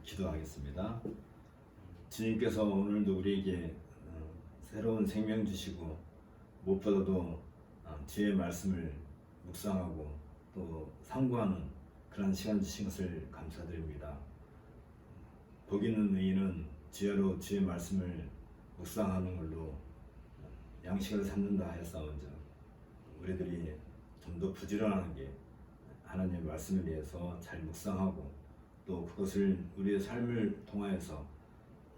기도하겠습니다. 주님께서 오늘도 우리에게 새로운 생명 주시고 무엇보다도 주의 말씀을 묵상하고 또 상고하는 그런 시간 주신 것을 감사드립니다. 복 있는 의인은 주야로 주의 말씀을 묵상하는 걸로 양식을 삼는다 하였사온즉 우리들이 좀 더 부지런한 게 하나님의 말씀에 대해서 잘 묵상하고 또 그것을 우리의 삶을 통하여서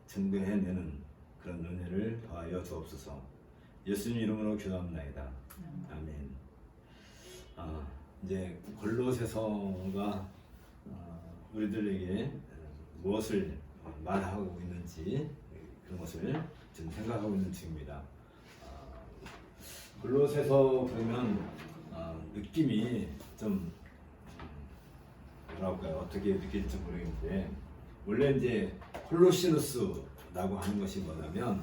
증거해내는 그런 은혜를 더하여 주옵소서. 예수님 이름으로 기도합니다. 아멘. 이제 골로새서가 우리들에게 무엇을 말하고 있는지 그런 것을 지금 생각하고 있는 중입니다. 골로새서 그러면 느낌이 좀 뭐랄까요, 어떻게 느낄지 모르겠는데 원래 이제 콜로시누스라고 하는 것이 뭐냐면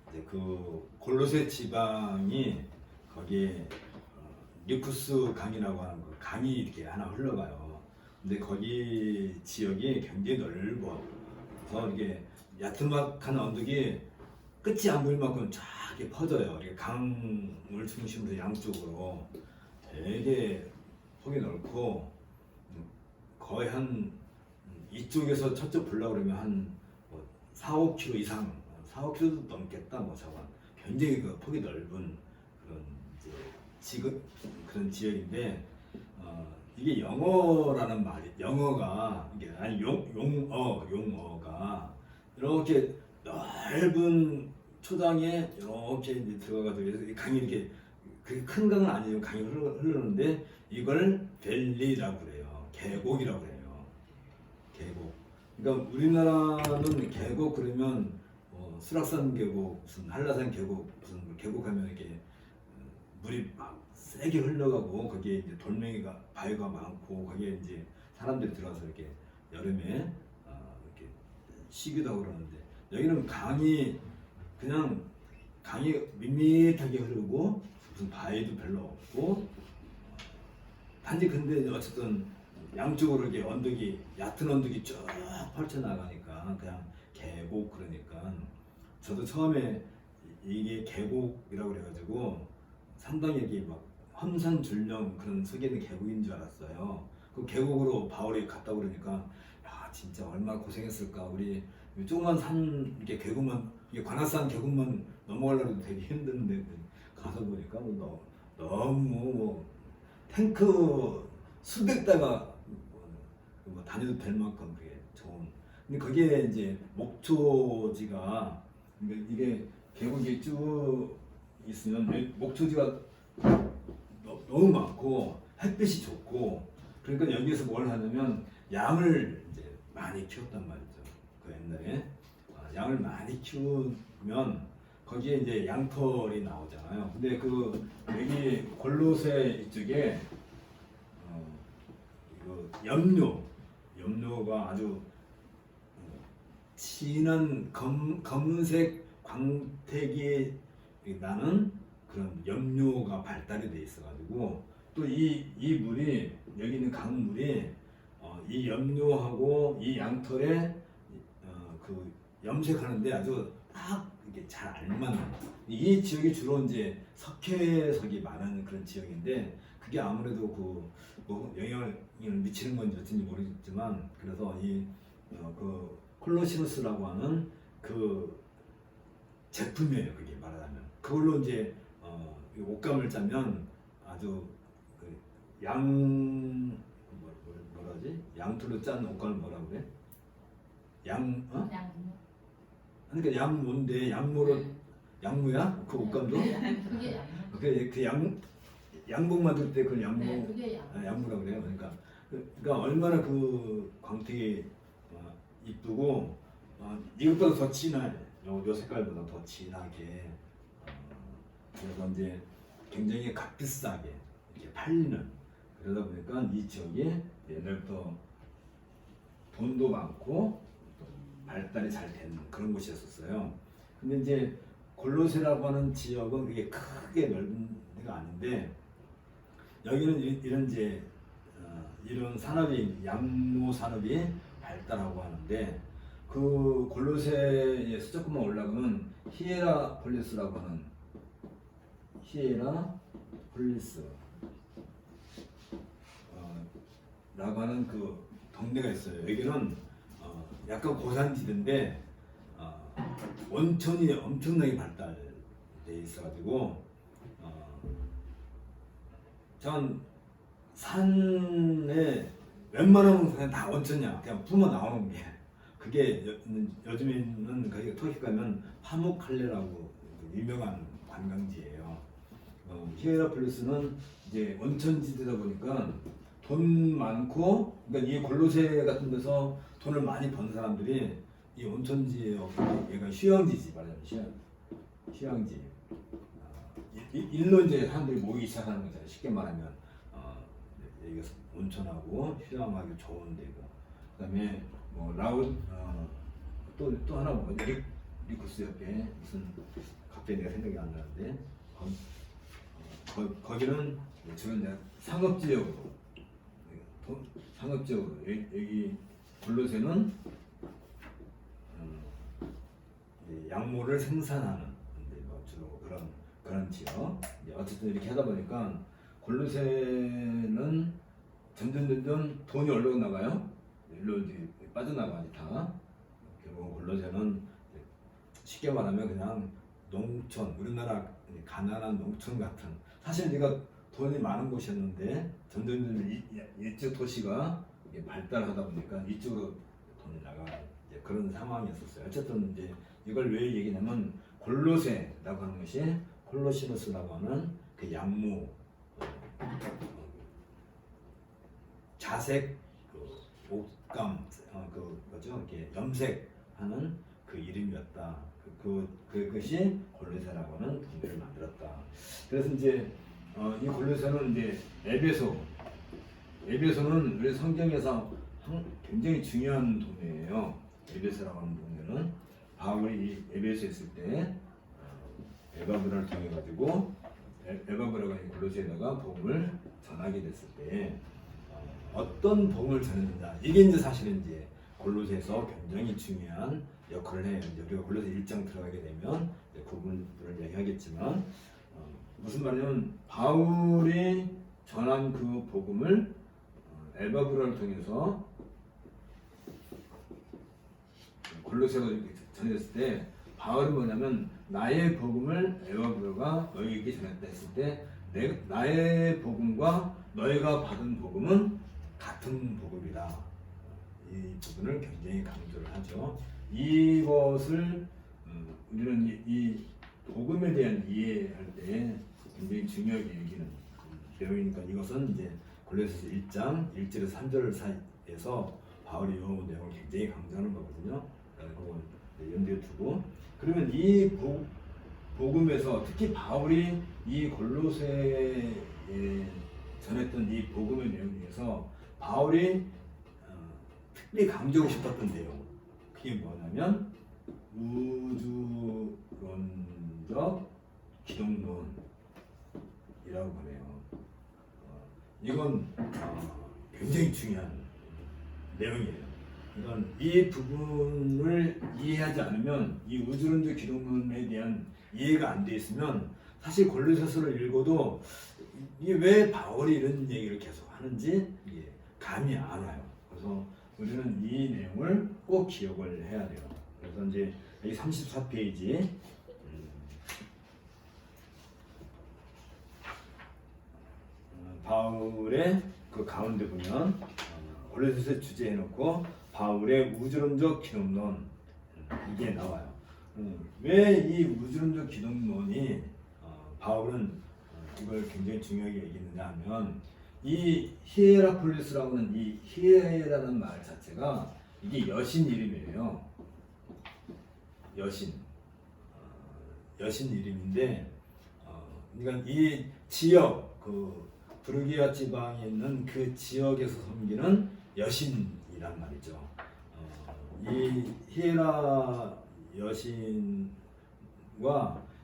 이제 그 골로새 지방이 거기에 류쿠스 강이라고 하는 그 강이 이렇게 하나 흘러가요. 근데 거기 지역이 굉장히 넓어. 그래서 이게 야트막한 언덕이 끝이 안 보일 만큼 쫙 이렇게 퍼져요. 이렇게 강을 중심으로 양쪽으로 되게 폭이 넓고 거의 한 이쪽에서 첫째 보려고 그러면 한 4, 5km 이상, 4, 5km도 넘겠다 뭐 저건. 굉장히 그 폭이 넓은 그런 그런 지역인데 이게 영어라는 말이 영어가 이게 아니 용어가 이렇게 넓은 초당에 이렇게 이제 들어가가지고 강이 이렇게 그렇게 큰 강은 아니에요. 강이 흐르는데 이걸 밸리라고 그래요. 계곡이라고 해요. 계곡. 그러니까 우리나라는 계곡 그러면 수락산 계곡, 무슨 한라산 계곡, 무슨 계곡하면 이렇게 물이 막 세게 흘러가고 거기에 이제 돌멩이가 바위가 많고 거기에 이제 사람들이 들어가서 이렇게 여름에 이렇게 쉬기도 하고 그러는데 여기는 그냥 강이 밋밋하게 흐르고 무슨 바위도 별로 없고 단지 근데 어쨌든 양쪽으로 이렇게 얕은 언덕이 쭉 펼쳐 나가니까 그냥 계곡 그러니까 저도 처음에 이게 계곡이라고 그래가지고 상당히 이렇게 막 험산줄령 그런 속에 있는 계곡인 줄 알았어요. 그 계곡으로 바울이 갔다 그러니까 야 진짜 얼마나 고생했을까. 우리 조그만 산 이렇게 계곡만 이게 관악산 계곡만 넘어가려고 되게 힘든데 가서 보니까 너무 탱크 수백 대가 다녀도 될 만큼 그게 좋은. 근데 거기에 이제 목초지가 이게 계곡이 쭉 있으면 목초지가 너무 많고 햇빛이 좋고 그러니까 여기서 뭘 하냐면 양을 이제 많이 키웠단 말이죠. 그 옛날에 양을 많이 키우면 거기에 이제 양털이 나오잖아요. 근데 그 여기 골로새 이쪽에 염료가 아주 진한 검은색 광택이 나는 그런 염료가 발달이 돼 있어가지고 또 이 물이 여기 있는 강물이 이 염료하고 이 양털에 그 염색하는데 아주 딱 이렇게 잘 알맞는 이 지역이 주로 이제 석회석이 많은 그런 지역인데 그게 아무래도 뭐 영향을 미치는 건지 어쩐지 모르겠지만 그래서 그 콜로시누스라고 하는 그 제품이에요. 그게 말하자면 그걸로 이제 옷감을 짜면 아주 뭐라지? 양털로 짠 옷감을 뭐라고 그래? 양모? 그러니까 양모인데 양모야? 그 옷감도? 그게 양복 만들 때 그 양모, 네, 그게 양모라고 그래요. 그러니까 얼마나 그 광택이 이쁘고 이것보다 더 진한 요 색깔보다 더 진하게 그래서 이제 굉장히 값비싸게 이렇게 팔리는 그러다 보니까 이 지역이 옛날부터 돈도 많고 발달이 잘 된 그런 곳이었어요. 근데 이제 골로새라고 하는 지역은 그게 크게 넓은 데가 아닌데 여기는 이런 이제 이런 산업이 양모 산업이 발달하고 하는데 그 골로새에서 조금만 올라가면 히에라폴리스라고 하는 히에라폴리스 라고 하는 그 동네가 있어요. 여기는 약간 고산지대인데 온천이 엄청나게 발달돼 있어가지고 전 산에 웬만하면 그냥 다 온천이야. 그냥 뿜어 나오는 게. 그게 요즘에는 거기 터키 가면 파묵칼레라고 유명한 관광지예요. 히에라폴리스는 이제 온천지대다 보니까 돈 많고, 그러니까 이 골로새 같은 데서 돈을 많이 번 사람들이 이 온천지에 얘가 휴양지지 말하자면 휴양지. 일로 이제 사람들이 모이기 시작하는 거잖아요. 쉽게 말하면 여기가 온천하고 휴양하기 좋은 데고. 그다음에 뭐 또 하나 뭐 리쿠스 옆에 무슨 갑자기 내가 생각이 안 나는데 거기는 주로 상업지역으로 상업지역으로 여기 골로새는 약물을 생산하는 뭐 주로 그런 지역. 어쨌든 이렇게 하다 보니까 골로새는 점점 돈이 얼로 나가요? 일로 이제 빠져나가니 다. 결국 골로새는 쉽게 말하면 그냥 농촌, 우리나라 가난한 농촌 같은. 사실 네가 돈이 많은 곳이었는데 점점 이쪽 도시가 발달하다 보니까 이쪽으로 돈이 나가는 그런 상황이었었어요. 어쨌든 이제 이걸 왜 얘기냐면 골로새라고 하는 것이 콜로시노스라고 하는 그 약무 자색 옷감 뭐죠? 이렇게 염색하는 그 이름이었다. 그것이 골로새라고 하는 동네를 만들었다. 그래서 이제 이 골로새는 이제 에베소는 우리 성경에서 굉장히 중요한 동네예요. 에베소라고 하는 동네는 바울이 이 에베소에 있을 때 에바브라를 통해 가지고 에바브라가 골로새에다가 복음을 전하게 됐을 때 어떤 복음을 전했느냐, 이게 이제 사실은 이제 골로새에서 굉장히 중요한 역할을 해요. 이제 우리가 골로새 1장 들어가게 되면 그 부분들을 얘기하겠지만 무슨 말이냐면 바울이 전한 그 복음을 에바브라를 통해서 골로새가 전했을 때 바울은 뭐냐면 나의 복음을 에바브라가 너희에게 전했다 했을 때 나의 복음과 너희가 받은 복음은 같은 복음이다. 이 부분을 굉장히 강조를 하죠. 이것을 우리는 이 복음에 대한 이해할 때 굉장히 중요하게 여기는 내용이니까 이것은 이제 골로새서 1장 1절에서 3절 사이에서 바울이 이 내용을 굉장히 강조하는 거거든요. 그거 염두에 두고 그러면 이 복음에서 특히 바울이 이 골로새에 전했던 이 복음의 내용 중에서 바울이 특별히 강조하고 싶었던 내용 그게 뭐냐면 우주론적 기독론이라고 보네요. 이건 굉장히 중요한 내용이에요. 이건 이 부분을 이해하지 않으면 이 우주론적 기독론에 대한 이해가 안 돼 있으면 사실 골로새서를 읽어도 이게 왜 바울이 이런 얘기를 계속 하는지 이게 감이 안 와요. 그래서 우리는 이 내용을 꼭 기억을 해야 돼요. 그래서 이제 이 34페이지 바울의 그 가운데 보면 골로새서 주제해 놓고 바울의 우주론적 기독론 이게 나와요. 왜 이 우주론적 기독론이 바울은 이걸 굉장히 중요하게 얘기했느냐 하면 이 히에라폴리스라고 하는 이 히에라는 말 자체가 이게 여신 이름이에요. 여신 이름인데 그러니까 이 지역 그 부르기아 지방에 있는 그 지역에서 섬기는 여신이란 말이죠. 이 히에라 여신과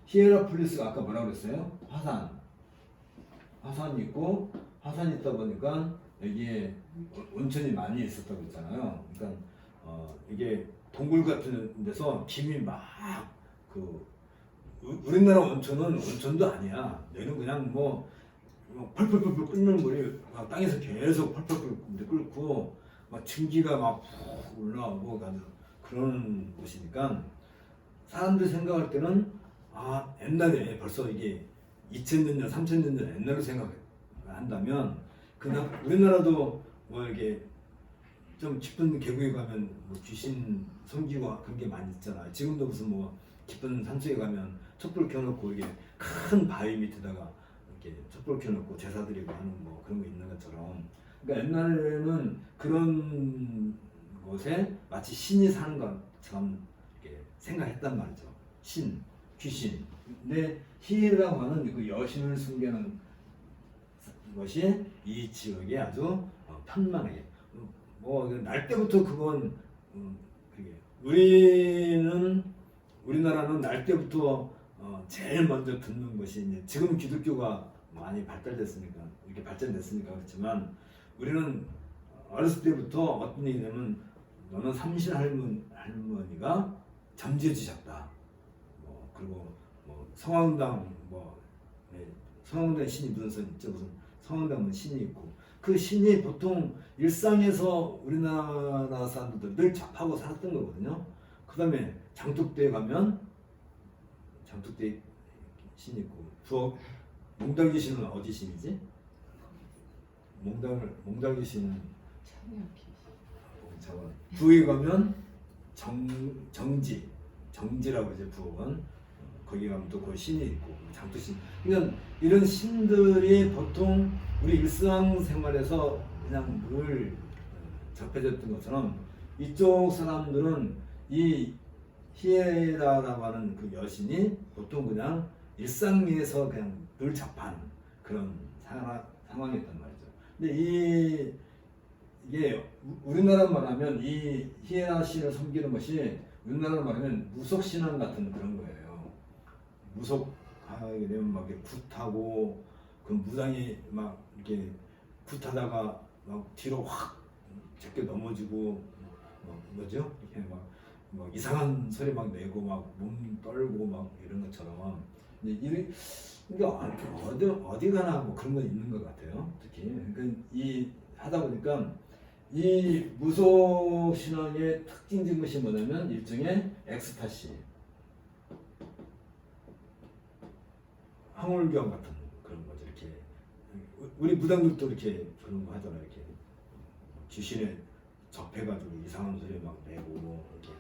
히에라폴리스가 아까 뭐라고 그랬어요? 화산이 있고 화산이 있다 보니까 여기에 온천이 많이 있었다고 했잖아요. 그러니까 이게 동굴 같은 데서 김이 막 그 우리나라 온천은 온천도 아니야. 여기는 그냥 뭐 펄펄펄펄 끓는 물이 막 땅에서 계속 펄펄펄 끓고 막 증기가 막 푹 올라오고 가는 그런 곳이니까 사람들이 생각할 때는 옛날에 벌써 이게 2000년 전, 3000년 전 옛날로 생각한다면 그냥 우리나라도 뭐 이렇게 좀 깊은 계곡에 가면 뭐 귀신 섬기고 그런 게 많이 있잖아요. 지금도 무슨 뭐 깊은 산속에 가면 촛불 켜놓고 이게 큰 바위 밑에다가 이렇게 촛불 켜놓고 제사 드리고 하는 뭐 그런 거 있는 것처럼. 그러니까 옛날에는 그런 곳에 마치 신이 사는 것처럼 이렇게 생각했단 말이죠. 신, 귀신. 근데 희라고 하는 그 여신을 숨기는 것이 이 지역에 아주 편만하게 뭐 날 때부터 그건 그게 우리나라는 날 때부터 제일 먼저 듣는 것이 이제 지금 기독교가 많이 발달됐으니까 이렇게 발전됐으니까 그렇지만 우리는 어렸을 때부터 어떤 얘기냐면 너는 삼신 할머니가 점지해 주셨다. 그리고 뭐 성황당 성황당 신이 무슨 선 있죠? 무슨 성황당은 신이 있고 그 신이 보통 일상에서 우리나라 사람들 늘 접하고 살았던 거거든요. 그 다음에 장독대에 가면 장독대 신이 있고 부엌 몽달귀 신은 어디 신이지? 몽달귀 신은 부엌에 가면 정지라고 이제 부엌은 거기 가면 또 그 신이 있고 장독신. 그러니까 이런 신들이 보통 우리 일상생활에서 그냥 늘 접해졌던 것처럼 이쪽 사람들은 이 히에라라고 하는 그 여신이 보통 그냥 일상에서 그냥 늘 접하는 그런 상황이었단 말이죠. 근데 이게 우리나라 말하면 이 히에라 신을 섬기는 것이 우리나라 말하면 무속신앙 같은 그런 거예요. 무속하게 되면 막 이렇게 굿하고 그 무당이 막 이렇게 굿하다가 막 뒤로 확 제껴 넘어지고 뭐죠? 이렇게 막 이상한 소리 막 내고 막 몸 떨고 막 이런 것처럼 이게 어디 가나 뭐 그런 거 있는 것 같아요. 특히 그러니까 이 하다 보니까 이 무속 신앙의 특징적인 것이 뭐냐면 일종의 엑스타시, 황홀경 같은 그런 거죠. 이렇게 우리 무당들도 이렇게 그런 거 하잖아요. 이렇게 귀신에 접해가지고 이상한 소리 막 내고 이렇게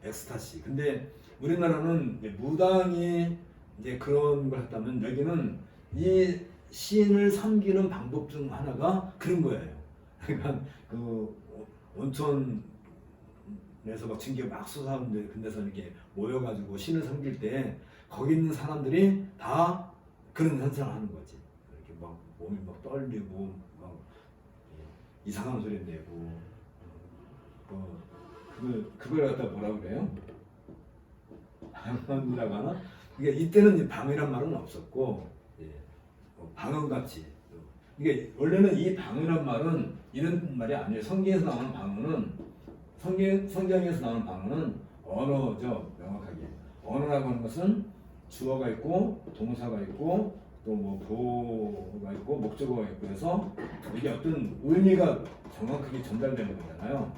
엑스타시. 근데 우리나라는 이제 무당이 이제 그런 걸 했다면 여기는 이 신을 섬기는 방법 중 하나가 그런 거예요. 그러니까 그 온천에서 막 증기가 막 솟아오는데 근데서 이렇게 모여가지고 신을 섬길 때 거기 있는 사람들이 다 그런 현상을 하는 거지. 이렇게 막 몸이 막 떨리고 막 이상한 소리 내고 그걸 갖다 뭐라 그래요? 방언이라고 하나? 그러니까 이때는 방언이란 말은 없었고 방언같이. 이게 원래는 이 방언이란 말은 이런 말이 아니에요. 성경에서 나오는 방언은 성경에서 나오는 방언은 언어죠. 명확하게 언어라고 하는 것은 주어가 있고 동사가 있고 또 뭐 보어가 있고 목적어가 있고 해서 이게 어떤 의미가 정확하게 전달되는 거잖아요.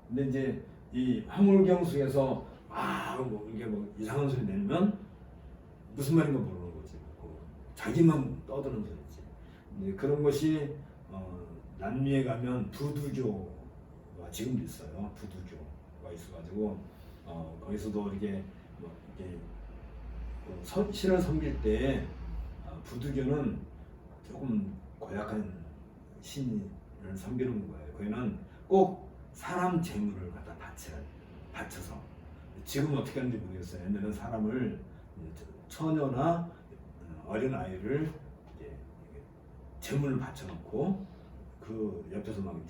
근데 이제 이 황홀경 속에서 이게 뭐 이상한 소리 내면 무슨 말인가 모르는 거지. 자기만 떠드는 소리지. 근데 그런 것이 남미에 가면 부두교가 지금도 있어요. 부두교가 있어가지고 거기서도 이렇게 신을 섬길 때 부두교는 조금 고약한 신을 섬기는 거예요. 거기는 꼭 사람 재물을 갖다 바쳐서 지금 어떻게 하는지 모르겠어요. 옛날에는 사람을 처녀나 어린 아이를 재물을 바쳐놓고 그 옆에서 막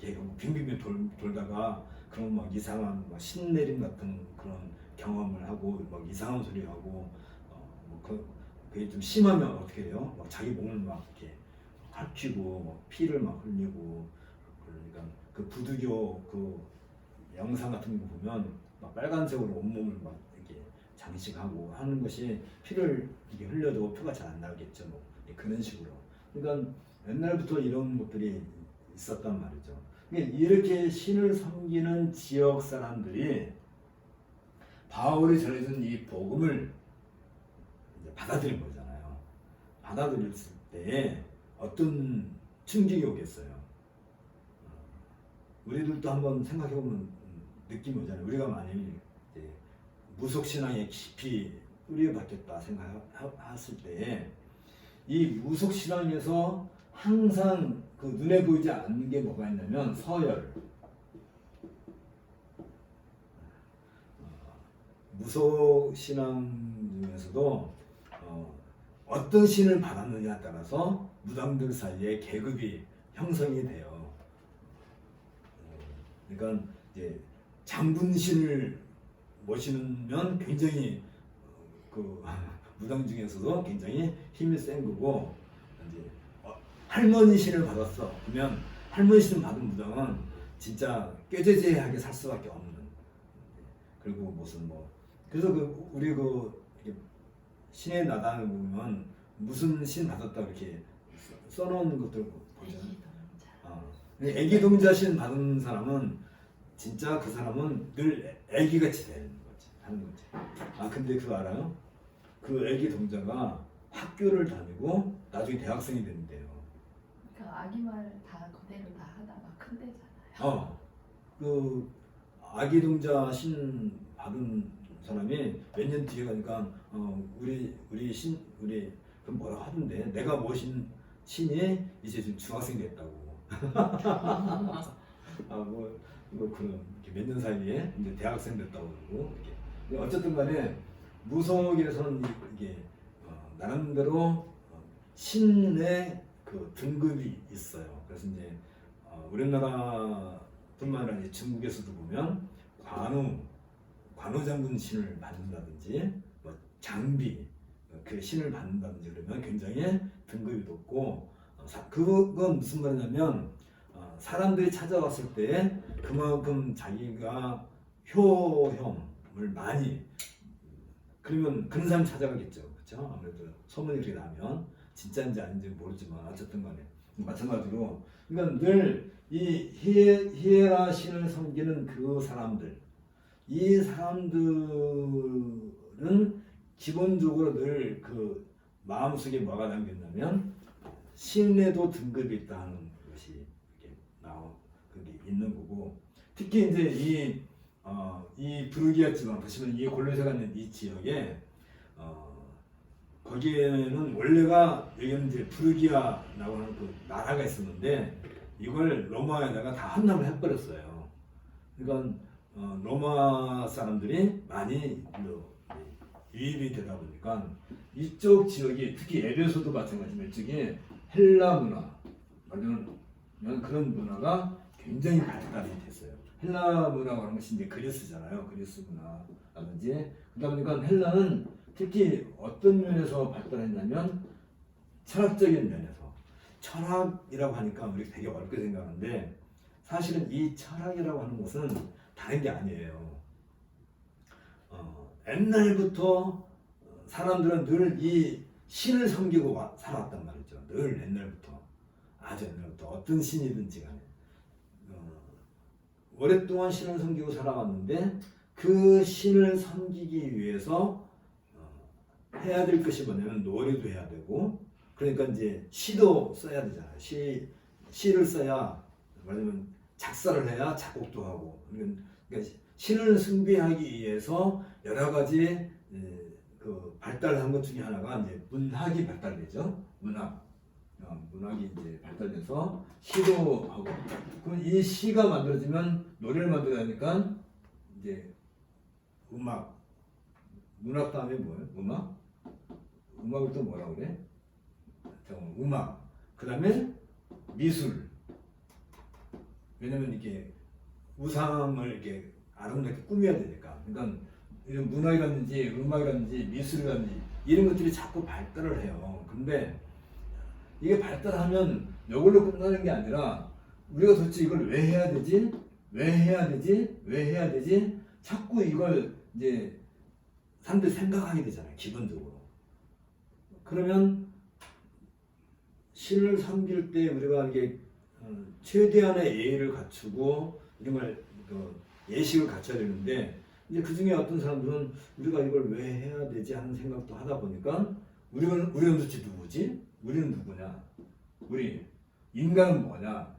이렇게 빙빙 돌다가 그런 막 이상한 신내림 같은 그런 경험을 하고 막 이상한 소리 하고 그게 좀 심하면 어떻게 해요? 막 자기 몸을 막 이렇게 핥히고 막 피를 막 흘리고 그러니까 그 부두교 그 영상 같은 거 보면 막 빨간색으로 온몸을 막 이렇게 장식하고 하는 것이 피를 이렇게 흘려도 표가 잘 안 나오겠죠. 뭐 그런 식으로. 그러니까 옛날부터 이런 것들이 있었단 말이죠. 그러니까 이렇게 신을 섬기는 지역 사람들이 바울이 전해준 이 복음을 이제 받아들인 거잖아요. 받아들였을 때 어떤 충격이 오겠어요. 우리들도 한번 생각해보면 느낌이 오잖아요. 우리가 만약에 무속신앙에 깊이 뿌려박혔다 생각했을 때 이 무속신앙에서 항상 그 눈에 보이지 않는 게 뭐가 있냐면 서열. 무속신앙 중에서도 어떤 신을 받았느냐에 따라서 무당들 사이에 계급이 형성이 돼요. 그러니까 이제 장군신을 모시면 굉장히 그 무당 중에서도 굉장히 힘이 센 거고, 이제 할머니 신을 받았어. 그러면 할머니 신을 받은 무당은 진짜 꾀죄죄하게 살 수밖에 없는. 그리고 무슨 뭐 그래서 그 우리 그 신의 나당을 보면 무슨 신 받았다 이렇게 써놓은 것들 보잖아요. 애기 동자 신 받은 사람은 진짜 그 사람은 늘 애기같이 되는 거지, 하는 거지. 아 근데 그거 알아요? 그 애기 동자가 학교를 다니고 나중에 대학생이 된대요. 그러니까 아기 말 다 그대로 다 하다가 큰 데잖아요. 그 아기 동자 신 받은 사람이 몇 년 뒤에 가니까 우리 그 뭐라 하던데 내가 모신 신이 이제 지금 중학생 됐다고. 뭐 그런 몇 년 사이에 이제 대학생 됐다고 그러고 이렇게. 어쨌든 간에 무속에서는 이게 나름대로 신의 그 등급이 있어요. 그래서 이제 우리나라뿐만 아니라 이제 중국에서도 보면 관우 장군 신을 받는다든지 뭐 장비 그 신을 받는다든지 그러면 굉장히 등급이 높고 그건 무슨 말이냐면 사람들이 찾아왔을 때 그만큼 자기가 효험을 많이 그러면 그런 사람 찾아가겠죠. 그렇죠? 아무래도 소문이 그렇게 나면 진짜인지 아닌지 모르지만 어쨌든 간에 마찬가지로 그러니까 늘 이 히에라 신을 섬기는 그 사람들 이 사람들은 기본적으로 늘 그 마음속에 뭐가 담겼냐면 신에도 등급이 있다는 것이 이렇게 그게 있는 거고 특히 이제 이 부르기아 지방 보시면 이 골로새가 있는 이 지역에 거기에는 원래가 여기는 이제 부르기아라고 하는 그 나라가 있었는데 이걸 로마에다가 다 함락을 해버렸어요. 그러니까 로마 사람들이 많이 유입이 되다 보니까 이쪽 지역이 특히 에베소도 마찬가지지만 이쪽에 헬라 문화 말하면 그런 문화가 굉장히 발달이 됐어요. 헬라 문화라고 하는 것이 이제 그리스잖아요. 그리스 문화라든지 그러다 보니까 헬라는 특히 어떤 면에서 발달했냐면 철학적인 면에서 철학이라고 하니까 우리 되게 어렵게 생각하는데 사실은 이 철학이라고 하는 것은 다른 게 아니에요. 옛날부터 사람들은 늘 이 신을 섬기고 살았단 말이죠. 늘 옛날부터 아주 옛날부터 어떤 신이든지 간에 오랫동안 신을 섬기고 살아왔는데 그 신을 섬기기 위해서 해야 될 것이 뭐냐면 노래도 해야 되고 그러니까 이제 시도 써야 되잖아요. 시를 써야 말하자면 작사를 해야 작곡도 하고 그러니까 신을 숭배하기 위해서 여러 가지 그 발달한 것 중에 하나가 이제 문학이 발달되죠. 문학이 이제 발달돼서 시도 하고 그럼 이 시가 만들어지면 노래를 만들어야 하니까 이제 문학 다음에 뭐예요? 음악을 또 뭐라고 그래? 음악 그 다음에 미술 왜냐면 이렇게 우상을 이렇게 아름답게 꾸며야 되니까 그러니까 이런 문학이라든지 음악이라든지 미술이라든지 이런 것들이 자꾸 발달을 해요. 근데 이게 발달하면 이걸로 끝나는 게 아니라 우리가 도대체 이걸 왜 해야 되지? 왜 해야 되지? 왜 해야 되지? 자꾸 이걸 이제 사람들이 생각하게 되잖아요. 기본적으로. 그러면 신을 섬길 때 우리가 이게 최대한의 예의를 갖추고 이런 걸 예식을 갖춰야 되는데 이제 그 중에 어떤 사람들은 우리가 이걸 왜 해야 되지 하는 생각도 하다 보니까 우리는 도대체 누구지? 우리는 누구냐? 우리 인간은 뭐냐?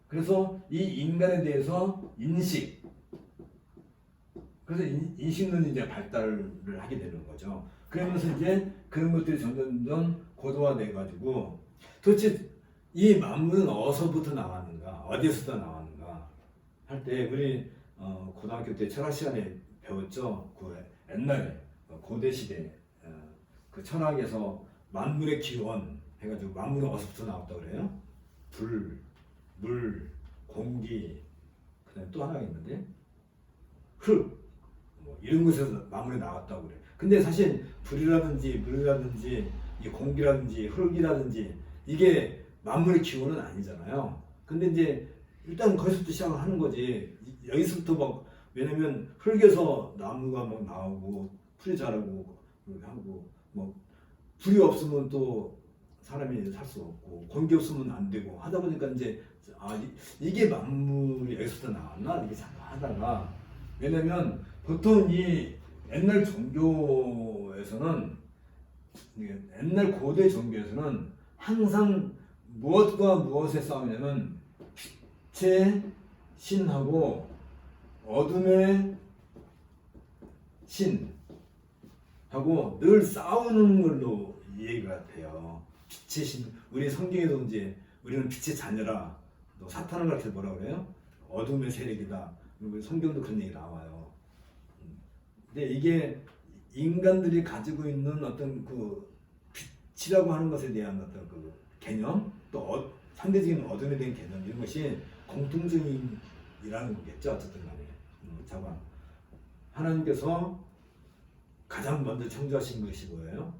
그래서 이 인간에 대해서 인식, 그래서 인식론이 이제 발달을 하게 되는 거죠. 그러면서 이제 그런 것들이 점점 고도화돼 가지고 도대체 이 만물은 어디서부터 나왔는가, 어디에서부터 나왔는가 할 때 우리 고등학교 때 철학 시간에 배웠죠. 그 옛날에 고대 시대 그 철학에서 만물의 기원 해가지고 만물은 어디서부터 나왔다고 그래요? 불, 물, 공기, 그다음에 또 하나가 있는데 흙, 뭐 이런 곳에서 만물이 나왔다고 그래. 근데 사실 불이라든지 물이라든지 이 공기라든지 흙이라든지 이게 만물의 기원은 아니잖아요. 근데 이제 일단 거기서부터 시작을 하는 거지. 여기서부터 막 왜냐면 흙에서 나무가 막 나오고 풀이 자라고 하고 뭐 불이 없으면 또 사람이 살 수 없고 공기 없으면 안 되고 하다 보니까 이제 이게 만물이 여기서부터 나왔나 이렇게 생각하다가 왜냐면 보통 이 옛날 종교에서는 옛날 고대 종교에서는 항상 무엇과 무엇에 싸우냐면 빛의 신하고 어둠의 신하고 늘 싸우는 걸로 이해가 돼요. 빛의 신, 우리 성경에도 이제 우리는 빛의 자녀라. 또 사탄을 가르쳐 뭐라 그래요? 어둠의 세력이다. 성경도 그런 얘기 나와요. 근데 이게 인간들이 가지고 있는 어떤 그 빛이라고 하는 것에 대한 어떤 그 개념, 또 상대적인 어둠에 대한 개념 이런 것이 공통점이라는 거겠죠. 어쨌든 간에. 자관. 하나님께서 가장 먼저 창조하신 것이 뭐예요?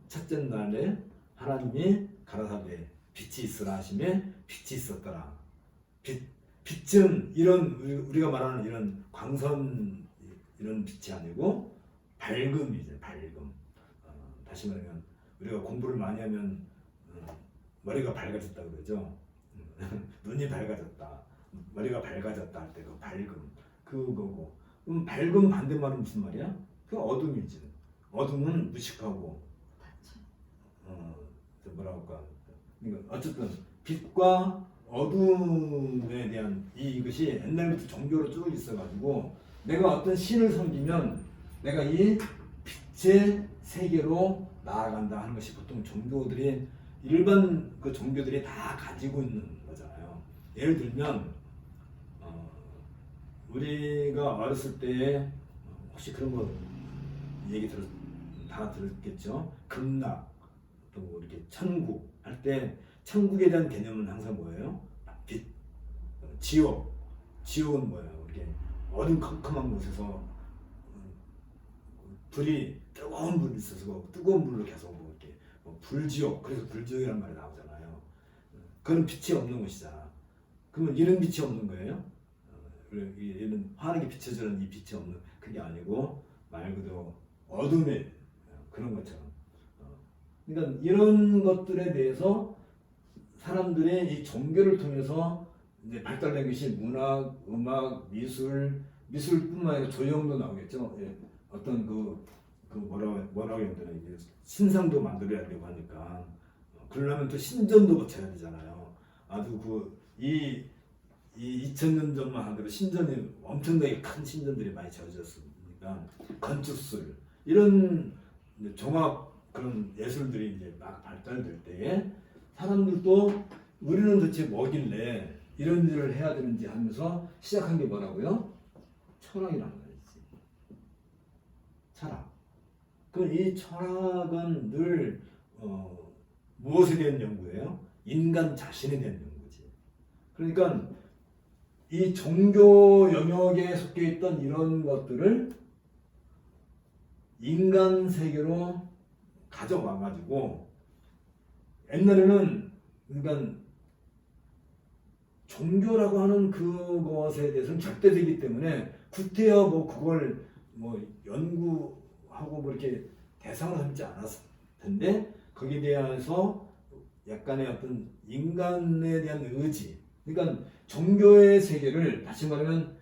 첫째 날에 하나님이 가라사대 빛이 있으라 하시매 빛이 있었더라. 빛은 이런 우리가 말하는 이런 광선 이런 빛이 아니고 밝음이죠. 밝음. 다시 말하면 우리가 공부를 많이 하면 머리가 밝아졌다 그러죠. 눈이 밝아졌다. 머리가 밝아졌다 할 때 그 밝음 그거고. 그럼 밝음 반대말은 무슨 말이야? 그 어둠이지. 어둠은 무식하고 뭐라고 할까? 그러니까 어쨌든 빛과 어둠에 대한 이것이 옛날부터 종교로 쭉 있어가지고 내가 어떤 신을 섬기면 내가 이 빛의 세계로 나아간다 하는 것이 보통 종교들이 일반 그 종교들이 다 가지고 있는 거잖아요. 예를 들면 우리가 어렸을 때 혹시 그런 거 얘기 다 들었겠죠. 극락 또 이렇게 천국 할 때 천국에 대한 개념은 항상 뭐예요? 빛, 지옥은 뭐예요? 이렇게 어둠컴컴한 곳에서 불이 뜨거운 불이 있어서 뜨거운 불로 계속 이렇게 불지옥, 그래서 불지옥이라는 말이 나오잖아요. 그건 빛이 없는 곳이잖아. 그러면 이런 빛이 없는 거예요? 이런 환하게 비춰주는 이 빛이 없는 그게 아니고 말 그대로 어둠의 그런 것처럼. 그러니까 이런 것들에 대해서 사람들의 이 종교를 통해서 이제 발달된 것이 문학, 음악, 미술뿐만 아니라 조형도 나오겠죠. 예. 어떤 뭐라고 해야 되나 이제 신상도 만들어야 되고 하니까 그러려면 또 신전도 거쳐야 되잖아요. 아주 이 2000년 전만 하더라도 신전이 엄청나게 큰 신전들이 많이 지어졌으니까 건축술 이런 종합 그런 예술들이 이제 막 발달될 때에 사람들도 우리는 도대체 뭐길래 이런 일을 해야 되는지 하면서 시작한 게 뭐라고요? 철학이라는 거지. 철학. 그럼 이 철학은 늘 무엇에 대한 연구예요? 인간 자신에 대한 연구지. 그러니까 이 종교 영역에 속해 있던 이런 것들을 인간 세계로 가져와가지고 옛날에는 그러니까 종교라고 하는 그것에 대해서는 절대되기 때문에 구태여 뭐 그걸 뭐 연구하고 뭐 이렇게 대상을 삼지 않았을 텐데 거기에 대해서 약간의 어떤 인간에 대한 의지, 그러니까 종교의 세계를 다시 말하면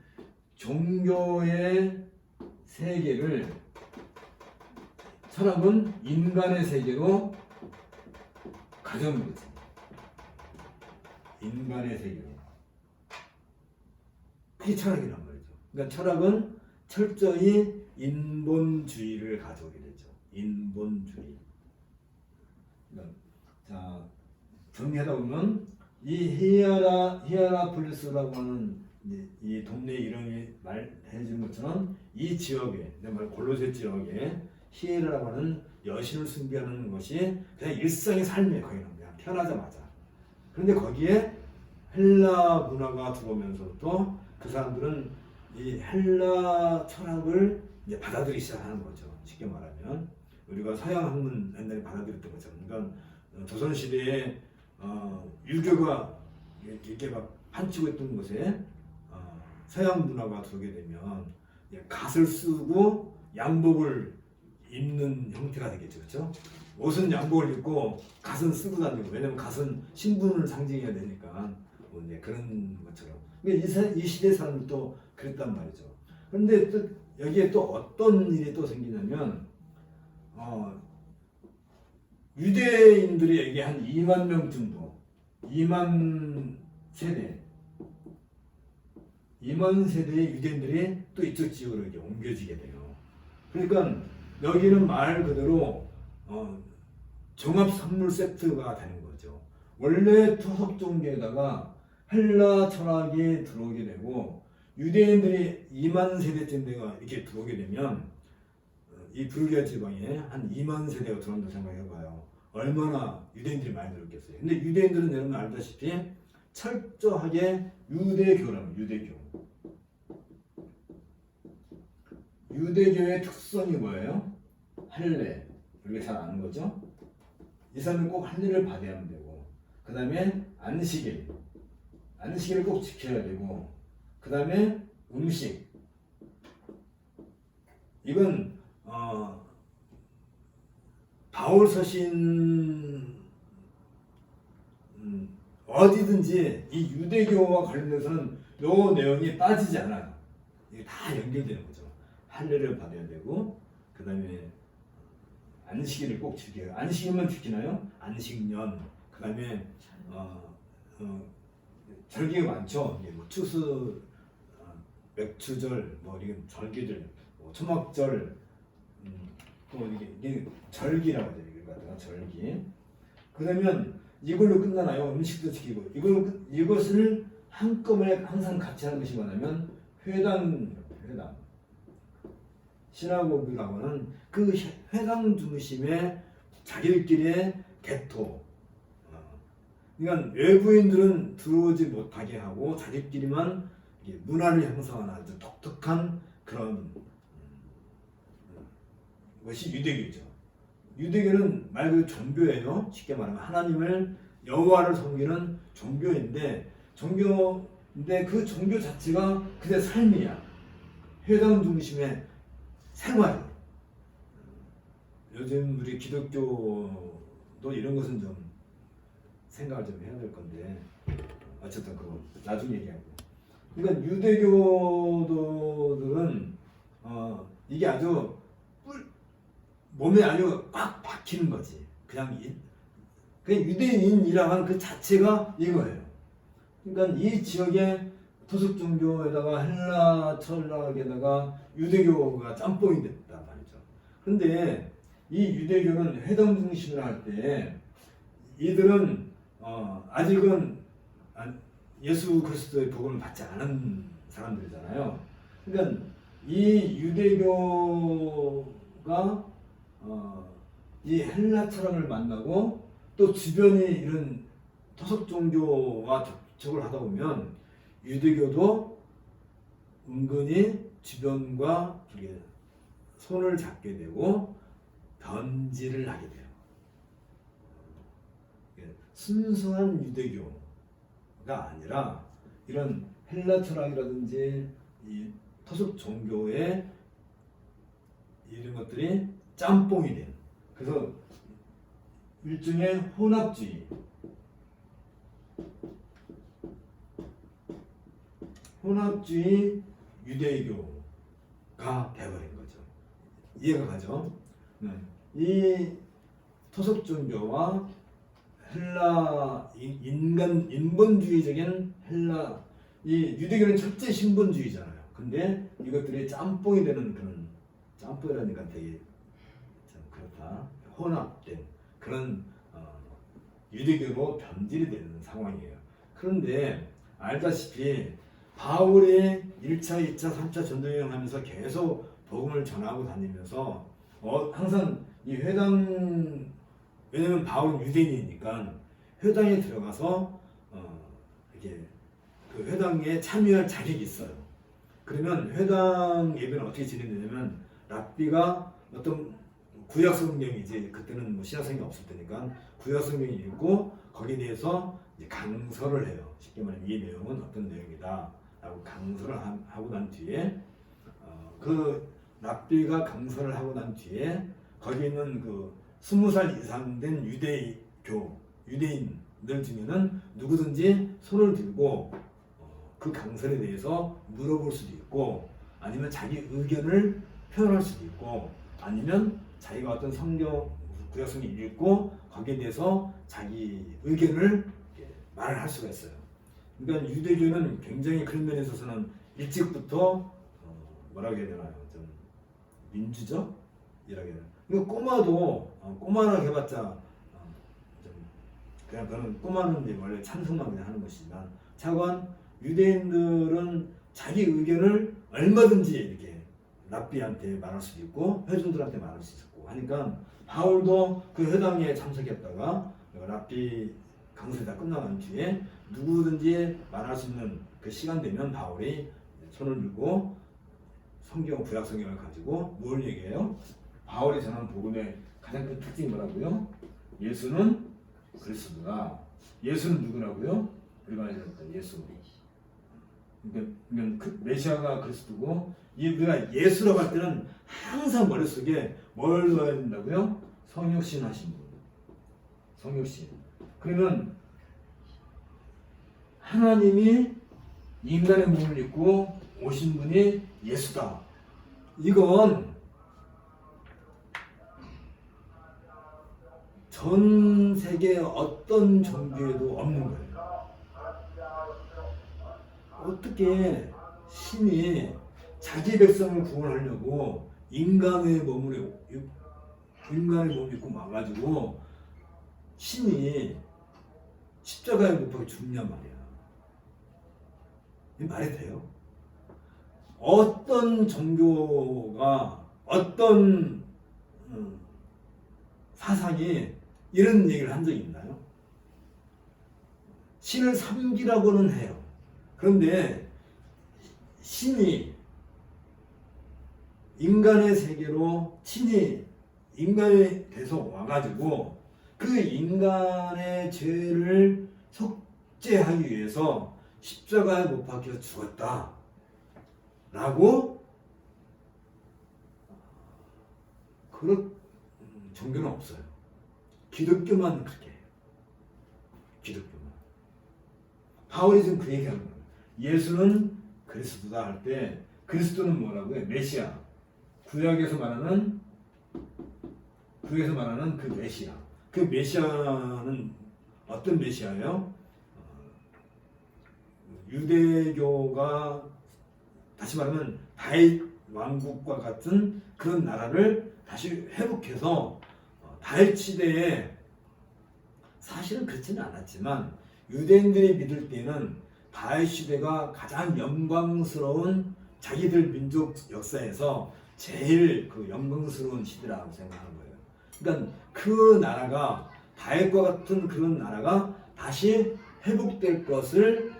종교의 세계를 철학은 인간의 세계로 가져온 거지. 인간의 세계로. 그게 철학이란 말이죠. 그러니까 철학은 철저히 인본주의를 가져오게 되죠. 인본주의. 그러니까 자, 정리하다 보면 이 히에라폴리스라고 하는 이 동네 이름이 말해준 것처럼 이 지역에, 말 골로새 지역에 히에라라고 하는 여신을 숭배하는 것이 그냥 일상의 삶이에요. 거기는 그냥 태어나자마자. 그런데 거기에 헬라 문화가 들어오면서 또 그 사람들은 이 헬라 철학을 이제 받아들이기 시작하는 거죠. 쉽게 말하면 우리가 서양 학문 옛날에 받아들였던 것처럼, 그러니까 조선 시대에 유교가 이렇게 막 판치고 있던 곳에 서양 문화가 들어오게 되면 갓을 쓰고 양복을 입는 형태가 되겠죠, 그렇죠? 옷은 양복을 입고 갓은 쓰고 다니고, 왜냐면 갓은 신분을 상징해야 되니까 뭐 이제 그런 것처럼. 이 시대 사람들도 그랬단 말이죠. 그런데 또 여기에 또 어떤 일이 또 생기냐면 유대인들이 여기 한 2만 명 정도, 2만 세대의 유대인들이 또 이쪽 지역으로 이제 옮겨지게 돼요. 그러니까 여기는 말 그대로 종합 선물 세트가 되는 거죠. 원래 토속 종교에다가 헬라 철학이 들어오게 되고 유대인들이 2만 세대쯤 되가 이렇게 들어오게 되면 이 불교 지방에 한 2만 세대가 들어온다고 생각해봐요. 얼마나 유대인들이 많이 들었겠어요. 근데 유대인들은 여러분 알다시피 철저하게 유대교라면 유대교. 유대교의 특성이 뭐예요? 할례. 우리가 잘 아는 거죠? 이 사람은 꼭 할례를 받아야 되고, 그 다음에 안식일을 꼭 지켜야 되고, 그 다음에 음식. 이건 바울 서신 어디든지 이 유대교와 관련해서는 요 내용이 빠지지 않아요. 이게 다 연결되는 거죠. 할례를 받아야 되고, 그 다음에 안식일을 꼭 지켜요. 안식일만 지키나요? 안식년, 그 다음에 절기가 많죠. 뭐 추수, 맥추절, 뭐 이런 절기들, 뭐 초막절, 또 이게 절기라고 하죠. 이걸 절기. 그러면 이걸로 끝나나요? 음식도 지키고. 이것을 한꺼번에 항상 같이 하는 것이 뭐냐면 회당. 시나고그라고 하는 그 회당 중심의 자기들끼리의 개토. 그러니까 외부인들은 들어오지 못하게 하고 자기끼리만 문화를 형성하는 아주 독특한 그런 것이 유대교죠. 유대교는 말 그대로 종교예요. 쉽게 말하면 하나님을, 여호와를 섬기는 종교인데 그 종교 자체가 그의 삶이야. 회당 중심의 생활. 요즘 우리 기독교도 이런 것은 좀 생각을 좀 해야 될 건데, 어쨌든 그거 나중에 얘기하고. 그러니까 유대교도들은 이게 아주 몸에 아주 꽉 박히는 거지. 그냥 유대인이라고 하는 그 자체가 이거예요. 그러니까 이 지역의 토속 종교에다가 헬라 철학에다가 유대교가 짬뽕이 됐단 말이죠. 근데 이 유대교는 회당 중심으로 할 때 이들은 아직은 예수 그리스도의 복음을 받지 않은 사람들이잖아요. 그러니까 이 유대교가 이 헬라 철학을 만나고 또 주변이 이런 토속 종교와 접촉을 하다 보면 유대교도 은근히 주변과 손을 잡게 되고 변질을 하게 돼요. 순수한 유대교가 아니라 이런 헬라 철학이라든지 이 토속 종교의 이런 것들이 짬뽕이 된, 그래서 일종의 혼합주의, 유대교가 돼버린 거죠. 이해가 가죠? 네. 이 토속 종교와 헬라 인본주의적인 헬라, 이 유대교는 철저히 신본주의잖아요. 근데 이것들이 짬뽕이 되는 그런, 짬뽕이라니까 되게 참 그렇다, 혼합된 그런 유대교로 변질이 되는 상황이에요. 그런데 알다시피 바울이 1차, 2차, 3차 전도여행을 하면서 계속 복음을 전하고 다니면서 항상 이 회당, 왜냐면 바울은 유대인이니까 회당에 들어가서 이렇게 그 회당에 참여할 자격이 있어요. 그러면 회당 예배는 어떻게 진행되냐면 랍비가 어떤 구약 성경이지, 그때는 뭐 신약 성경이 없을 테니까 구약 성경이 있고 거기에 대해서 이제 강설을 해요. 쉽게 말하면 이 내용은 어떤 내용이다 라고 강설을 하고 난 뒤에 그 랍비가 강설을 하고 난 뒤에 거기 있는 그 20살 이상 된 유대인들 중에는 누구든지 손을 들고 그 강설에 대해서 물어볼 수도 있고, 아니면 자기 의견을 표현할 수도 있고, 아니면 자기가 어떤 성경 구약성을 읽고 거기에 대해서 자기 의견을 말을 할 수가 있어요. 그러니까 유대교는 굉장히 그런 면에 있어서는 일찍부터 뭐라고 해야 되나요? 좀 민주적이라고 해야 되나? 이거 꼬마라고 해봤자 좀 그냥 그런 꼬마는 이제 원래 찬송만 그냥 하는 것이지만, 차관 유대인들은 자기 의견을 얼마든지 이렇게 랍비한테 말할 수도 있고 회중들한테 말할 수 있고 하니까, 바울도 그 회당에 참석했다가 랍비 강설이 다 끝나고 난 뒤에 누구든지 말할 수 있는 그 시간 되면 바울이 손을 들고 성경, 구약 성경을 가지고 뭘 얘기해요? 바울이 전한 복음의 가장 큰 특징이 뭐라고요? 예수는 그리스도다. 예수는 누구라고요? 우리가 알려줬다. 예수. 그러니까 메시아가 그리스도고, 우리가 예수라고 할 때는 항상 머릿속에 뭘 넣어야 된다고요? 성육신 하신 분. 성육신. 그러면 하나님이 인간의 몸을 입고 오신 분이 예수다. 이건 전 세계 어떤 종교에도 없는 거예요. 어떻게 신이 자기 백성을 구원하려고 인간의 몸을 입고 와가지고 신이 십자가에 못 박혀 죽냐 말이야. 이 말이 돼요? 어떤 종교가, 어떤 사상이 이런 얘기를 한 적이 있나요? 신을 섬기라고는 해요. 그런데 신이 인간의 세계로 친히 인간이 돼서 와가지고 그 인간의 죄를 속죄하기 위해서 십자가에 못 박혀 죽었다 라고, 그런 종교는 없어요. 기독교만 그렇게 해요. 기독교만. 바울이 지금 그 얘기하는 거예요. 예수는 그리스도다 할 때, 그리스도는 뭐라고요? 메시아. 구약에서 말하는 그 메시아. 그 메시아는 어떤 메시아예요? 유대교가 다시 말하면 다윗 왕국과 같은 그런 나라를 다시 회복해서, 다윗 시대에 사실은 그렇지는 않았지만 유대인들이 믿을 때는 다윗 시대가 가장 영광스러운, 자기들 민족 역사에서 제일 그 영광스러운 시대라고 생각하는 거예요. 그러니까 그 나라가, 다윗과 같은 그런 나라가 다시 회복될 것을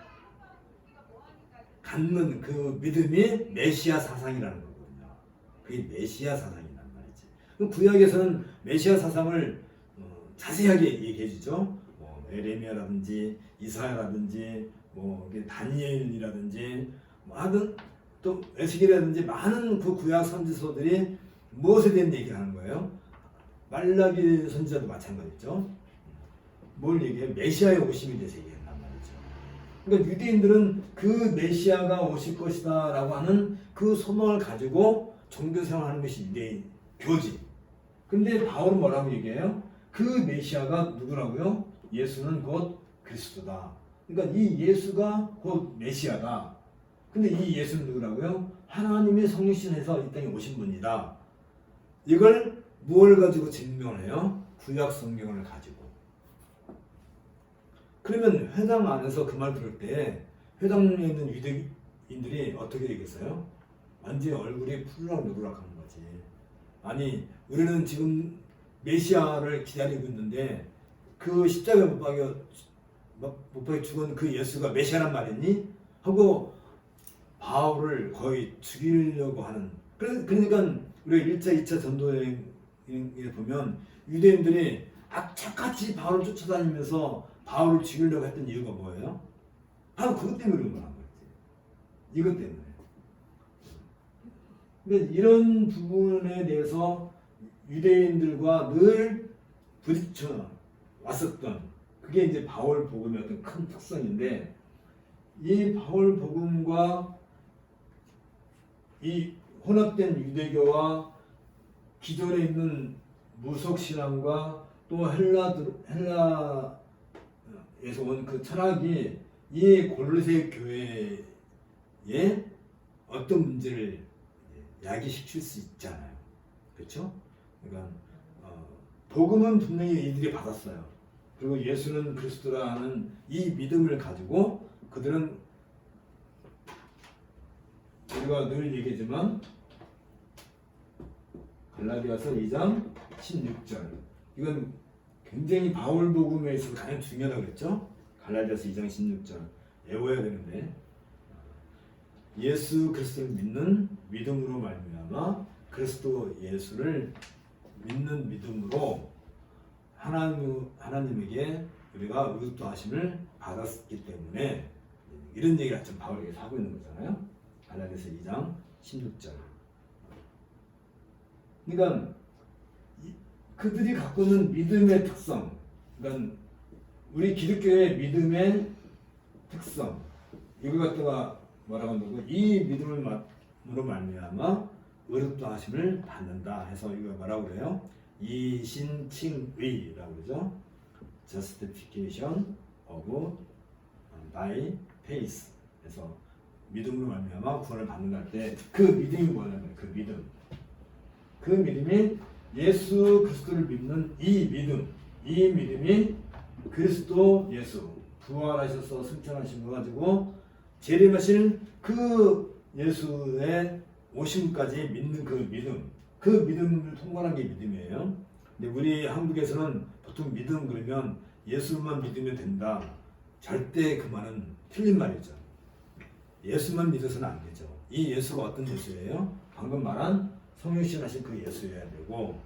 갖는 그 믿음이 메시아 사상이라는 거거든요. 그게 메시아 사상이란 말이지. 구약에서는 메시아 사상을 자세하게 얘기해 주죠. 에레미야라든지 이사야라든지 뭐 이게 다니엘이라든지 뭐 하든 또 에스겔이라든지 많은 그 구약 선지서들이 무엇에 대한 얘기를 하는 거예요? 말라기 선지자도 마찬가지죠. 뭘 얘기해요? 메시아의 오심에 대해서 얘기한단 말이죠. 그러니까 유대인들은 그 메시아가 오실 것이다 라고 하는 그 소망을 가지고 종교 생활하는 것이 유대인 교지. 근데 바울은 뭐라고 얘기해요? 그 메시아가 누구라고요? 예수는 곧 그리스도다. 그러니까 이 예수가 곧 메시아다. 근데 이 예수는 누구라고요? 하나님의 성육신에서 이 땅에 오신 분이다. 이걸 무엇을 가지고 증명을 해요? 구약 성경을 가지고. 그러면 회당 안에서 그 말 들을 때 회당에 있는 유대인들이 어떻게 되겠어요? 완전히 얼굴이 푸르락누르락 하는 거지. 아니 우리는 지금 메시아를 기다리고 있는데 그 십자가에 못 박혀 죽은 그 예수가 메시아란 말이니? 하고 바울을 거의 죽이려고 하는. 그러니까 우리가 1차, 2차 전도여행에 보면 유대인들이 악착같이 바울을 쫓아다니면서 바울을 죽이려고 했던 이유가 뭐예요? 바로 그것 때문에 그런 거란 말이지. 이것 때문에. 근데 이런 부분에 대해서 유대인들과 늘 부딪혀 왔었던 그게 이제 바울 복음의 어떤 큰 특성인데, 이 바울 복음과 이 혼합된 유대교와 기존에 있는 무속 신앙과 또 헬라에서 온 그 철학이 이 골로새 교회에 어떤 문제를 야기시킬 수 있잖아요. 그렇죠? 그러니까 복음은 분명히 이들이 받았어요. 그리고 예수는 그리스도라는 이 믿음을 가지고 그들은, 우리가 늘 얘기하지만 갈라디아서 2장 16절, 이건 굉장히 바울 복음에 있어서 가장 중요하다고 그랬죠. 갈라디아서 2장 16절 외워야 되는데, 예수 그리스도를 믿는 믿음으로 말미암아 그리스도 예수를 믿는 믿음으로 하나님에게 우리가 의롭다하심을 받았기 때문에, 이런 얘기를 지금 바울에게 하고 있는 거잖아요. 갈라디아서 2장 16절. 그러니까 그들이 갖고 있는 믿음의 특성, 그러니까 우리 기독교의 믿음의 특성, 이걸 갖다가 뭐라고 한다고? 이 믿음으로 말미암아 의롭다하심을 받는다 해서 이거 뭐라고 그래요? 이신칭의라고 그러죠. Justification of by faith. 그래서 믿음으로 말미암아 구원을 받는다 할 때 그 믿음이 뭐냐면 그 믿음이 예수 그리스도를 믿는 이 믿음이 그리스도 예수 부활하셔서 승천하신 거 가지고 재림하실 그 예수의 오심까지 믿는 그 믿음을 통과한 게 믿음이에요. 근데 우리 한국에서는 보통 믿음 그러면 예수만 믿으면 된다. 절대 그 말은 틀린 말이죠. 예수만 믿어서는 안 되죠. 이 예수가 어떤 예수예요? 방금 말한 성육신 하신 그 예수여야 되고,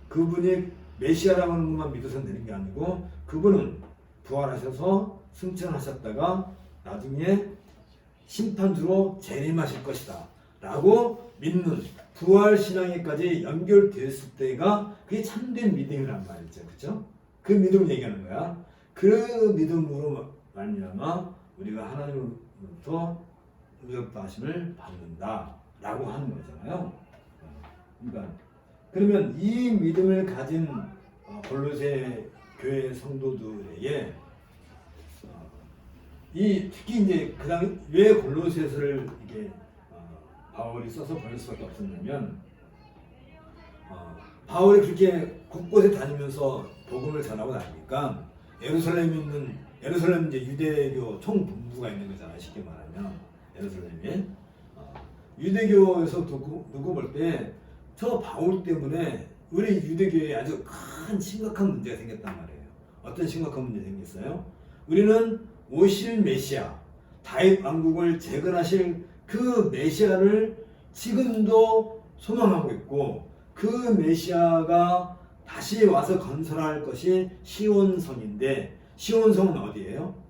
그분이 메시아라고 하는 것만 믿어서는 되는 게 아니고, 그분은 부활하셔서 승천하셨다가 나중에 심판주로 재림하실 것이다 라고 믿는 부활신앙에까지 연결됐을 때가 그게 참된 믿음이란 말이죠. 그렇죠? 그 믿음을 얘기하는 거야. 그 믿음으로 말미암아 우리가 하나님으로부터 의롭다 하심을 받는다 라고 하는 거잖아요. 그러니까 그러면 이 믿음을 가진 골로새 교회 성도들에게 특히 이제 그다음 왜 골로새서를 이게 바울이 써서 보낼 수밖에 없었냐면, 바울이 그렇게 곳곳에 다니면서 복음을 전하고 나니까 예루살렘 이제 유대교 총본부가 있는 거잖아요. 쉽게 말하면 예루살렘에 유대교에서 두고 볼 때 저 바울 때문에 우리 유대교에 아주 큰 심각한 문제가 생겼단 말이에요. 어떤 심각한 문제가 생겼어요? 우리는 오실 메시아, 다윗 왕국을 재건하실 그 메시아를 지금도 소망하고 있고, 그 메시아가 다시 와서 건설할 것이 시온성인데, 시온성은 어디예요?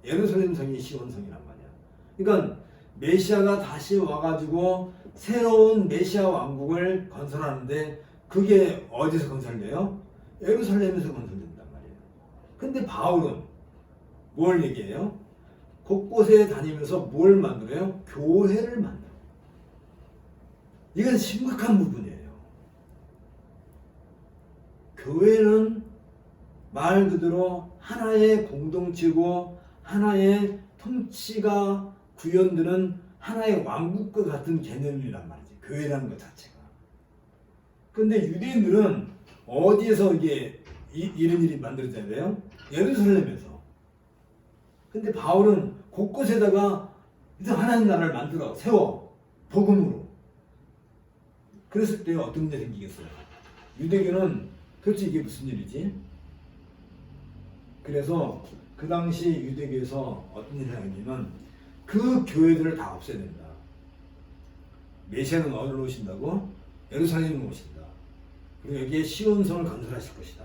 예루살렘 성이 시온 성이란 말이야. 그러니까 메시아가 다시 와가지고 새로운 메시아 왕국을 건설하는데 그게 어디서 건설돼요? 예루살렘에서 건설된단 말이에요. 근데 바울은 뭘 얘기해요? 곳곳에 다니면서 뭘 만들어요? 교회를 만들어요. 이건 심각한 부분이에요. 교회는 말 그대로 하나의 공동체고 하나의 통치가 구현되는 하나의 왕국과 같은 개념이란 말이지. 교회라는 것 자체가. 근데 유대인들은 어디에서 이게 이런 일이 만들어져야 돼요? 예루살렘에서. 근데 바울은 곳곳에다가 하나님 나라를 만들어 세워 복음으로. 그랬을 때 어떤 일이 생기겠어요? 유대교는 도대체 이게 무슨 일이지? 그래서 그 당시 유대교에서 어떤 일을 하냐면 그 교회들을 다 없애야 된다. 메시아는 어디로 오신다고? 예루살렘으로 오신다. 그리고 여기에 시온성을 건설하실 것이다.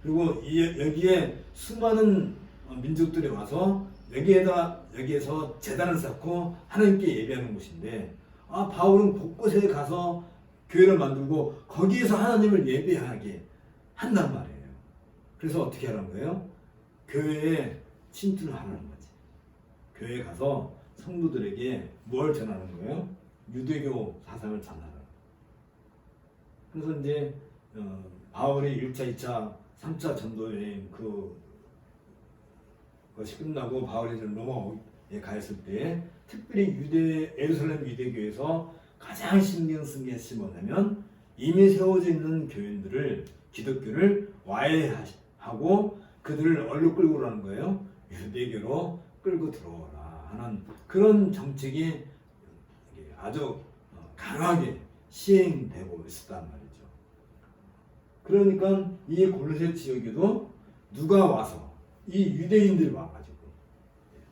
그리고 여기에 수많은 민족들이 와서 여기에서 제단을 쌓고 하나님께 예배하는 곳인데 바울은 곳곳에 가서 교회를 만들고 거기에서 하나님을 예배하게 한단 말이에요. 그래서 어떻게 하라는 거예요? 교회에 침투를 하라는 거지. 교회에 가서 성도들에게 뭘 전하는 거예요? 유대교 사상을 전하라. 그래서 이제 바울이 1차, 2차, 3차 전도 여행 그것이 끝나고 바울이 로마에 가 있을 때 특별히 예루살렘 유대교에서 가장 신경 쓴 게 뭐냐면 이미 세워져 있는 교인들을 기독교를 와해하고 그들을 얼로 끌고 오라는 거예요. 유대교로 끌고 들어오라 하는 그런 정책이 아주 강하게 시행되고 있었단 말이죠. 그러니까 이 골로새 지역에도 누가 와서 이 유대인들이 와가지고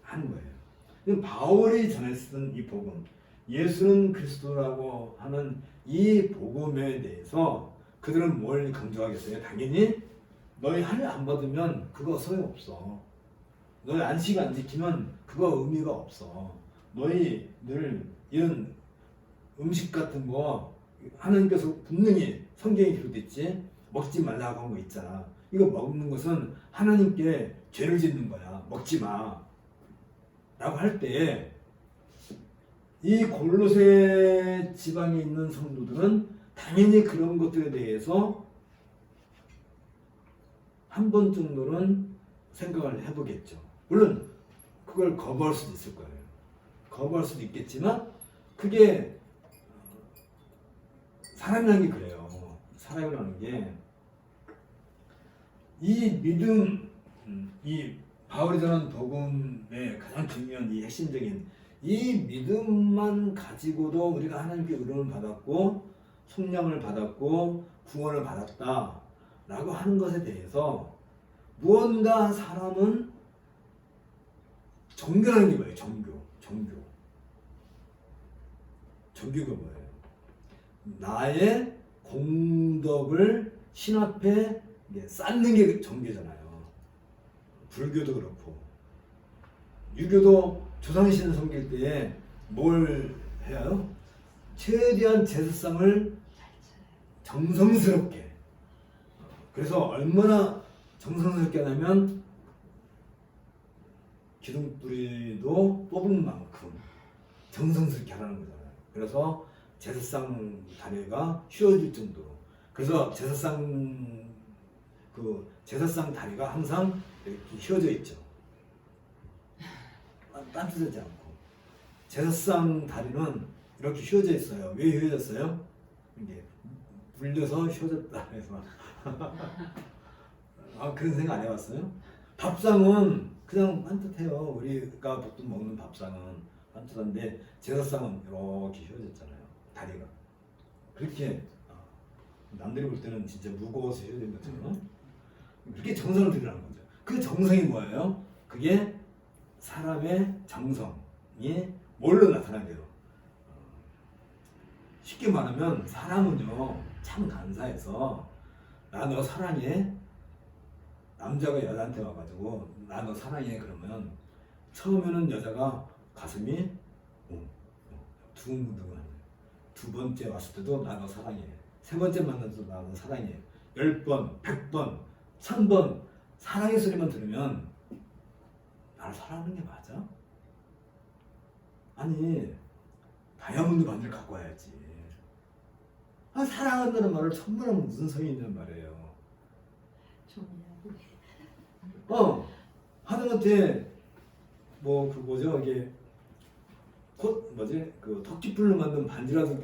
하는 거예요. 바울이 전했던 이 복음, 예수는 그리스도라고 하는 이 복음에 대해서 그들은 뭘 강조하겠어요? 당연히 너희 할례 안 받으면 그거 소용없어. 너희 안식 안 지키면 그거 의미가 없어. 너희들 이런 음식 같은 거 하나님께서 분명히 성경에 기록됐지 먹지 말라고 한 거 있잖아. 이거 먹는 것은 하나님께 죄를 짓는 거야. 먹지 마. 라고 할 때 이 골로새 지방에 있는 성도들은 당연히 그런 것들에 대해서 한 번 정도는 생각을 해보겠죠. 물론 그걸 거부할 수도 있을 거예요. 거부할 수도 있겠지만 그게 사람이라는 게 그래요. 사람이라는 게 이 믿음, 이 바울이 전한 복음의 가장 중요한 이 핵심적인 이 믿음만 가지고도 우리가 하나님께 의로움을 받았고 속량을 받았고 구원을 받았다라고 하는 것에 대해서 무언가 사람은 종교라는 게 뭐예요? 종교가 뭐예요? 나의 공덕을 신 앞에 쌓는 게 종교잖아요. 불교도 그렇고 유교도 조상신 섬길 때에 뭘 해요? 최대한 제사상을 정성스럽게. 그래서 얼마나 정성스럽게 하냐면 기둥뿌리도 뽑은 만큼 정성스럽게 하라는 거잖아요. 그래서 제사상 다리가 휘어질 정도로. 그래서 제사상 다리가 항상 이렇게 휘어져 있죠. 딴짓하지 않고. 제사상 다리는 이렇게 휘어져 있어요. 왜 휘어졌어요? 이게 물려서 휘어졌다 해서. 그런 생각 안 해봤어요? 밥상은 그냥 반듯해요. 우리가 보통 먹는 밥상은 반듯한데 제사상은 이렇게 휘어졌잖아요. 다리가. 그렇게 남들이 볼 때는 진짜 무거워서 휘어진 것처럼 그렇게 정성을 들이라는 거죠. 그 정성이 뭐예요? 그게 사람의 정성이 뭘로 나타나게요? 쉽게 말하면 사람은요 참 간사해서 나 너 사랑해. 남자가 여자한테 와가지고 나 너 사랑해 그러면 처음에는 여자가 가슴이 두근두근. 두 번째 왔을 때도 나 너 사랑해. 세 번째 만나도 나 너 사랑해. 10번, 100번, 1000번 사랑의 소리만 들으면 나를 사랑하는 게 맞아? 아니 다이아몬드 반지를 갖고 와야지. 아, 사랑한다는 말을 1000번 하면 무슨 소용이 있는 말이에요. 하다못해 뭐 그 뭐죠 이게 그 토끼풀로 만든 반지라도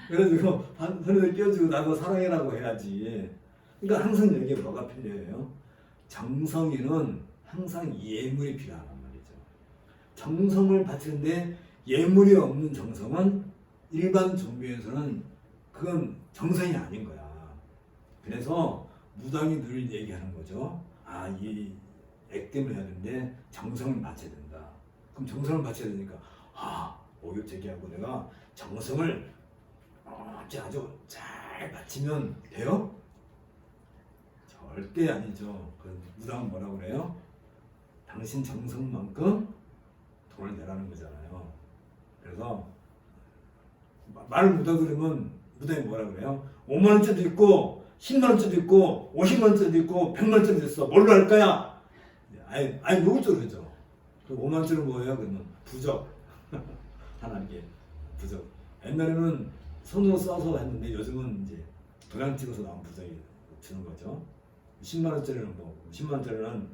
그래가지고 손에 끼워주고 나도 사랑해라고 해야지. 그러니까 항상 여기에 뭐가 필요해요? 정성에는 항상 예물이 필요하단 말이죠. 정성을 바치는데 예물이 없는 정성은 일반 종교에서는 그건 정성이 아닌 거야. 그래서 무당이 늘 얘기하는 거죠. 아, 이 액땜을 해야 되는데 정성을 바쳐야 된다. 그럼 정성을 바쳐야 되니까 오욕제기하고 내가 정성을 아주 잘 바치면 돼요? 절대 아니죠. 그 무당은 뭐라고 그래요? 당신 정성만큼 돈을 내라는 거잖아요. 그래서 말을 못 알아들으면 무당이 뭐라 그래요? 5만 원짜리도 있고 10만 원짜리도 있고 50만 원짜리도 있고 100만 원짜리도 있어. 뭘로 할 거야? 아니 노골적으로 그러죠. 그 5만 원짜리는 뭐예요? 그러면 부적. 하나님께 부적. 옛날에는 손으로 써서 했는데 요즘은 이제 도장 찍어서 나온 부적이 주는 거죠. 10만 원짜리는 뭐 10만 원짜리는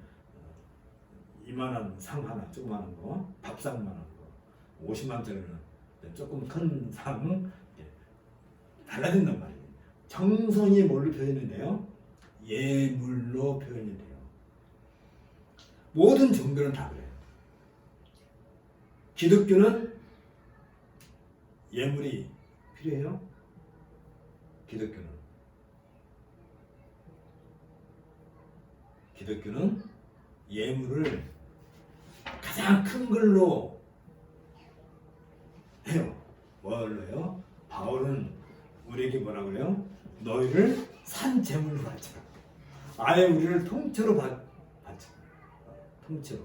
이만한 상 하나 조그마한 거, 밥상만한 거. 50만 원짜리는 조금 큰 상 달라진단 말이에요. 정성이 뭘로 표현이 돼요? 예물로 표현이 돼요. 모든 종교는 다 그래요. 기독교는 예물이 필요해요? 기독교는 예물을 가장 큰 걸로 해요. 뭘로 해요? 바울은 우리에게 뭐라 그래요? 너희를 산 제물로 바쳐라. 아예 우리를 통째로 바쳐. 통째로.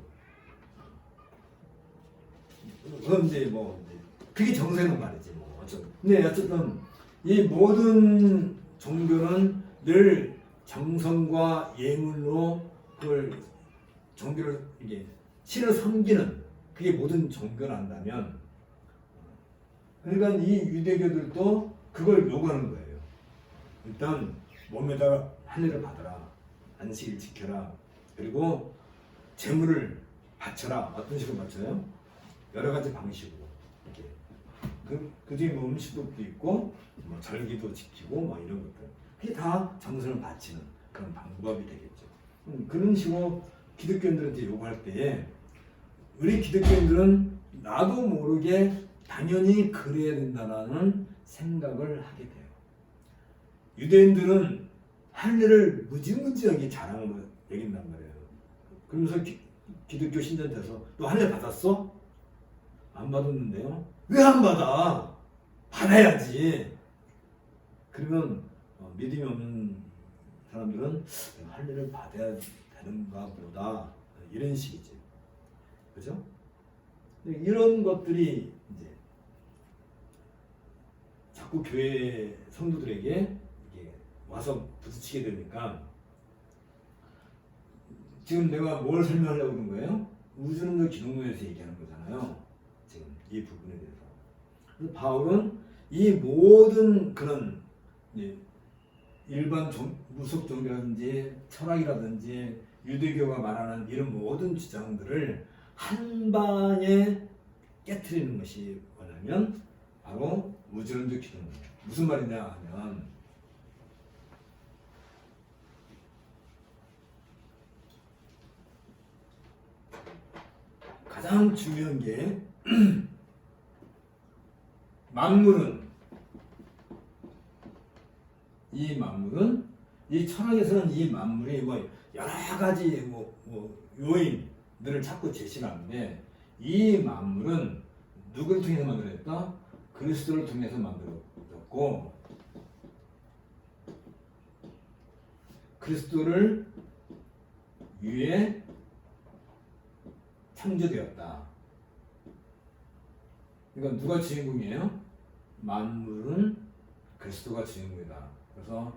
그런데 뭐 그게 정세는 말이지 뭐 어쨌든. 근데 어쨌든 이 모든 종교는 늘 정성과 예물로 그걸 종교를 이게 신을 섬기는 그게 모든 종교란다면, 그러니까 이 유대교들도 그걸 요구하는 거예요. 일단 몸에다가 할례를 받아라, 안식일 지켜라, 그리고 제물을 바쳐라. 어떤 식으로 바쳐요? 여러 가지 방식으로 이렇게 그 중에 뭐 음식도 있고 뭐 절기도 지키고 뭐 이런 것들, 그게 다 정성을 바치는 그런 방법이 되겠죠. 그런 식으로 기독교인들한테 요구할 때에 우리 기독교인들은 나도 모르게 당연히 그래야 된다는 생각을 하게 돼요. 유대인들은 할례를 무지무지하게 잘하는 걸 여긴단 말이에요. 그러면서 기독교 신자 돼서 너 할례 받았어? 안 받았는데요? 왜 안 받아? 받아야지. 그러면 믿음이 없는 사람들은 할례를 받아야 되는가 보다, 이런 식이지. 그죠? 이런 것들이 이제 자꾸 교회 성도들에게 이게 와서 부딪히게 되니까, 지금 내가 뭘 설명하려고 그런 거예요? 우주론적 기독론에서 얘기하는 거잖아요. 지금 이 부분에 대해서. 그래서 바울은 이 모든 그런 일반 무속 종교라든지 철학이라든지 유대교가 말하는 이런 모든 주장들을 한 방에 깨트리는 것이 뭐냐면 바로 우주론적 기독론이에요. 무슨 말이냐 하면, 가장 중요한 게 만물은, 이 철학에서는 이 만물이 뭐 여러 가지 뭐 요인들을 자꾸 제시하는데, 이 만물은 누구를 통해서 만들어졌다? 그리스도를 통해서 만들어졌고, 그리스도를 위에 창조되었다. 그러니까 누가 주인공이에요? 만물은 그리스도가 주인공이다. 그래서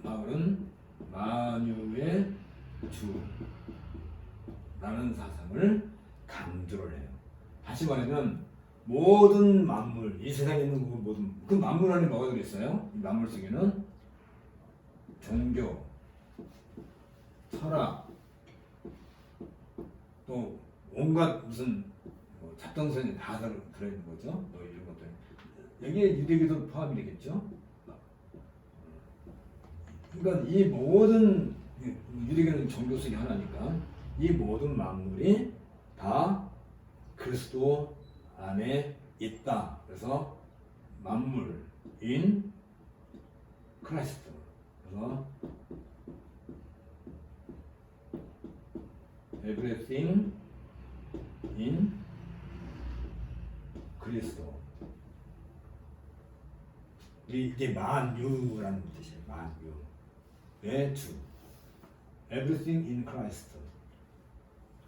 마을은 만유의 주라는 사상을 강조를 해요. 다시 말하면 모든 만물, 이 세상에 있는 모든 그 만물 안에 뭐가 들어있어요? 이 만물 속에는 종교, 철학, 또 온갖 무슨 잡동선이 다 들어있는 거죠. 뭐 이런 것들. 여기에 유대교도 포함이 되겠죠. 그러니까 이 모든 유대교는 종교 속의 하나니까 이 모든 만물이 다 그리스도 안에 있다. 그래서 만물 in 크라이스트. 그래서 everything in 그리스도. 이게 만유라는 뜻이에요. 만유의 주. everything in Christ.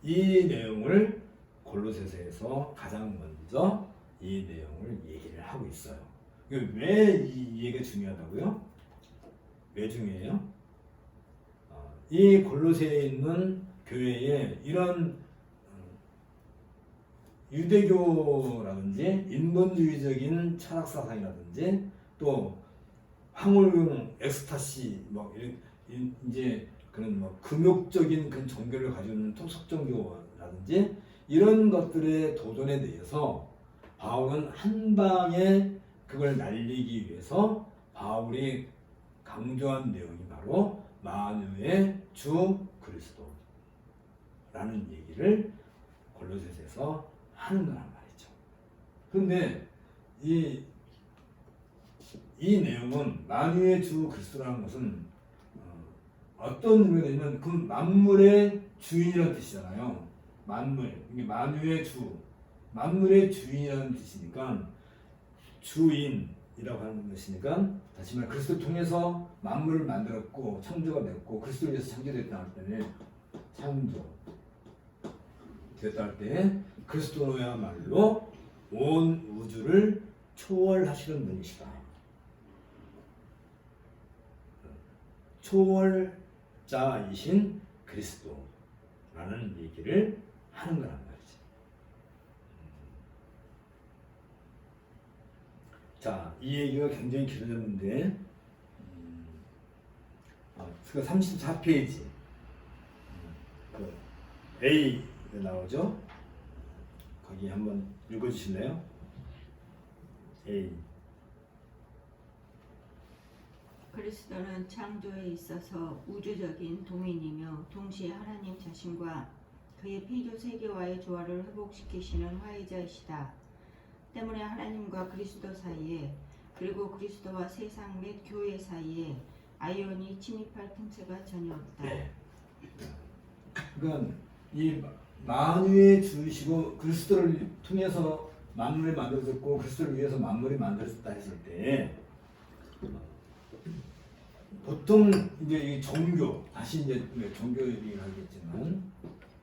이 내용을 골로새서에서 가장 먼저 이 내용을 얘기를 하고 있어요. 왜 이 얘기가 중요하다고요? 왜 중요해요? 이 골로새에 있는 교회에 이런 유대교라든지 인본주의적인 철학 사상이라든지 또 황홀경 엑스타시 뭐 이제 그런 뭐 금욕적인 그런 종교를 가지고 있는 토속 종교라든지 이런 것들의 도전에 대해서 바울은 한 방에 그걸 날리기 위해서 바울이 강조한 내용이 바로 만유의 주 그리스도라는 얘기를 골로새서에서 하는 거란 말이죠. 그런데 이 내용은 만유의 주 그리스도라는 것은 어떤 의미가 되냐면 그 만물의 주인이라는 뜻이잖아요. 만물, 이게 만유의 주, 만물의 주인이라는 뜻이니까 주인이라고 하는 것이니까 다시 말해 그리스도 통해서 만물을 만들었고 창조가 됐고 그리스도를 위해서 창조됐다 할 때는 창조 됐다 할 때 그리스도야말로 온 우주를 초월하시는 분이시다. 초월자이신 그리스도라는 얘기를 하는 거란 말이지. 자, 이 얘기가 굉장히 길어졌는데 그 34페이지 그 A 나오죠? 거기 한번 읽어주실래요? A. 그리스도는 창조에 있어서 우주적인 동인이며 동시에 하나님 자신과 그의 피조 세계와의 조화를 회복시키시는 화해자이시다. 때문에 하나님과 그리스도 사이에 그리고 그리스도와 세상 및 교회 사이에 아이온이 침입할 틈새가 전혀 없다. 네. 그러니까 이 만유의 주시고 그리스도를 통해서 만물이 만들어졌고 그리스도를 위해서 만물이 만들어졌다 했을 때 보통 이제 이 종교 다시 이제 종교 얘기를 하겠지만